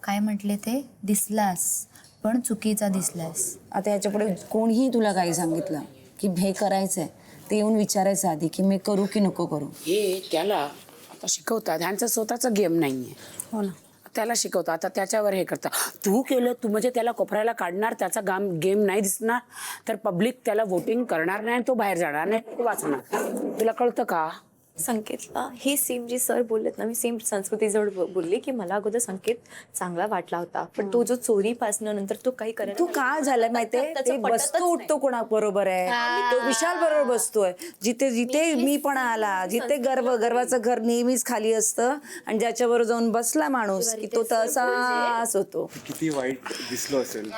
काय म्हटले ते? दिसलास पण चुकीचा दिसलास. आता याच्यापुढे कोणीही तुला काही सांगितलं की हे करायचंय, ते येऊन विचारायचं आधी की मी करू की नको करू. हे त्याला आता शिकवतात, ह्यांचा स्वतःचा गेम नाहीये. हो ना. त्याला शिकवतो, आता त्याच्यावर हे करता. तू केलं, तू म्हणजे त्याला कोपऱ्याला काढणार, त्याचा गेम नाही दिसणार, तर पब्लिक त्याला वोटिंग करणार नाही, तो बाहेर जाणार नाही, वाचणार. तुला कळतं का? संकेतला हे सेम जे सर बोललेत ना, मी सेम संस्कृतीजवळ बोलली की मला अगोदर संकेत चांगला वाटला होता, पण तो जो चोरीपासनं नंतर तो काही करत तू काय झालं माहितीये, ते बसतो उठतो कोणा बरोबर आहे, तो विशाल बरोबर बसतोय. जिथे जिथे मी पण आला, जिथे गर्वाचं घर नेहमीच खाली असतं, आणि ज्याच्याबरोबर जाऊन बसला माणूस की तो तसाच होतो. किती वाईट दिसलो असेल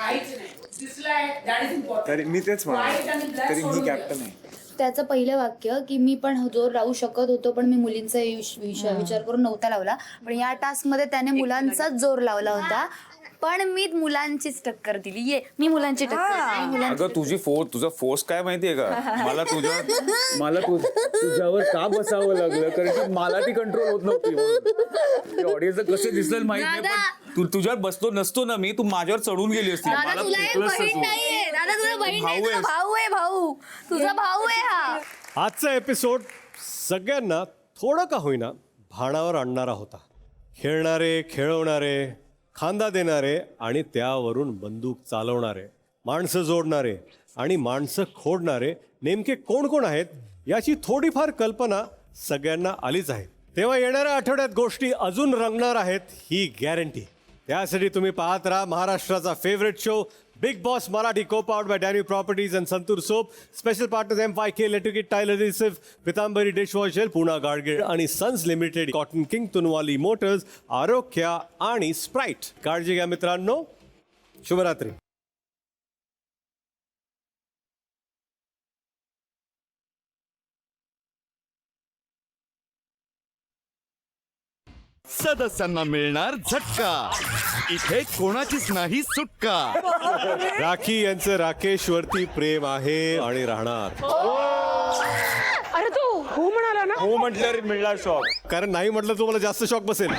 तरी मी तेच म्हणतो, तरी मी कॅप्टन आहे. त्याचं पहिलं वाक्य की मी पण जोर राहू शकत होतो, पण मी मुलींचा विचार करून नव्हता लावला, पण या टास्कमध्ये त्याने मुलांचाच जोर लावला होता. पण मी मुलांचीच टक्कर दिली. ये मी मुलांची टक्कर अगं तुझा फोर्स काय माहितीये का मला तुझ्यावर का बसावं लागलं कारण की मला ती कंट्रोल होत नव्हती. ऑडियन्स कसं दिसेल माहित नाही पण तुझ्यावर बसतो नसतो ना मी, तू माझ्यावर चढून गेली असती. मला फेकलंस तू. भाऊ तुझा भाऊ आहे हा. आजचा एपिसोड सगळ्यांना थोडं का होईना भाणावर आणणारा होता. खेळणारे, खेळवणारे, खांदा देणारे आणि त्यावरून बंदूक चालवणारे, माणसं जोडणारे आणि माणसं खोडणारे नेमके कोण कोण आहेत याची थोडीफार कल्पना सगळ्यांना आलीच आहे. तेव्हा येणाऱ्या आठवड्यात गोष्टी अजून रंगणार आहेत ही गॅरंटी. त्यासाठी तुम्ही पाहत राहा महाराष्ट्राचा favourite show big boss Marathi, co-powered by Danu Properties and Santur Soap. Special partners MYK, Electric Tile Adhesive, Pitambari Dishwash Gel, Pune Guardgate आणि sons limited, cotton king, Tunwal motors, Arogya आणि स्प्राईट. काळजी घ्या मित्रांनो. शुभरात्री. सदस्यांना मिळणार झटका. इथे कोणाचीच नाही सुटका. राखी यांचं राकेशवरती प्रेम आहे आणि राहणार. अरे तू हो म्हणाला ना. हो म्हटल्यावर मिळणार शॉक. कारण नाही म्हटलं तुम्हाला जास्त शॉक बसेल.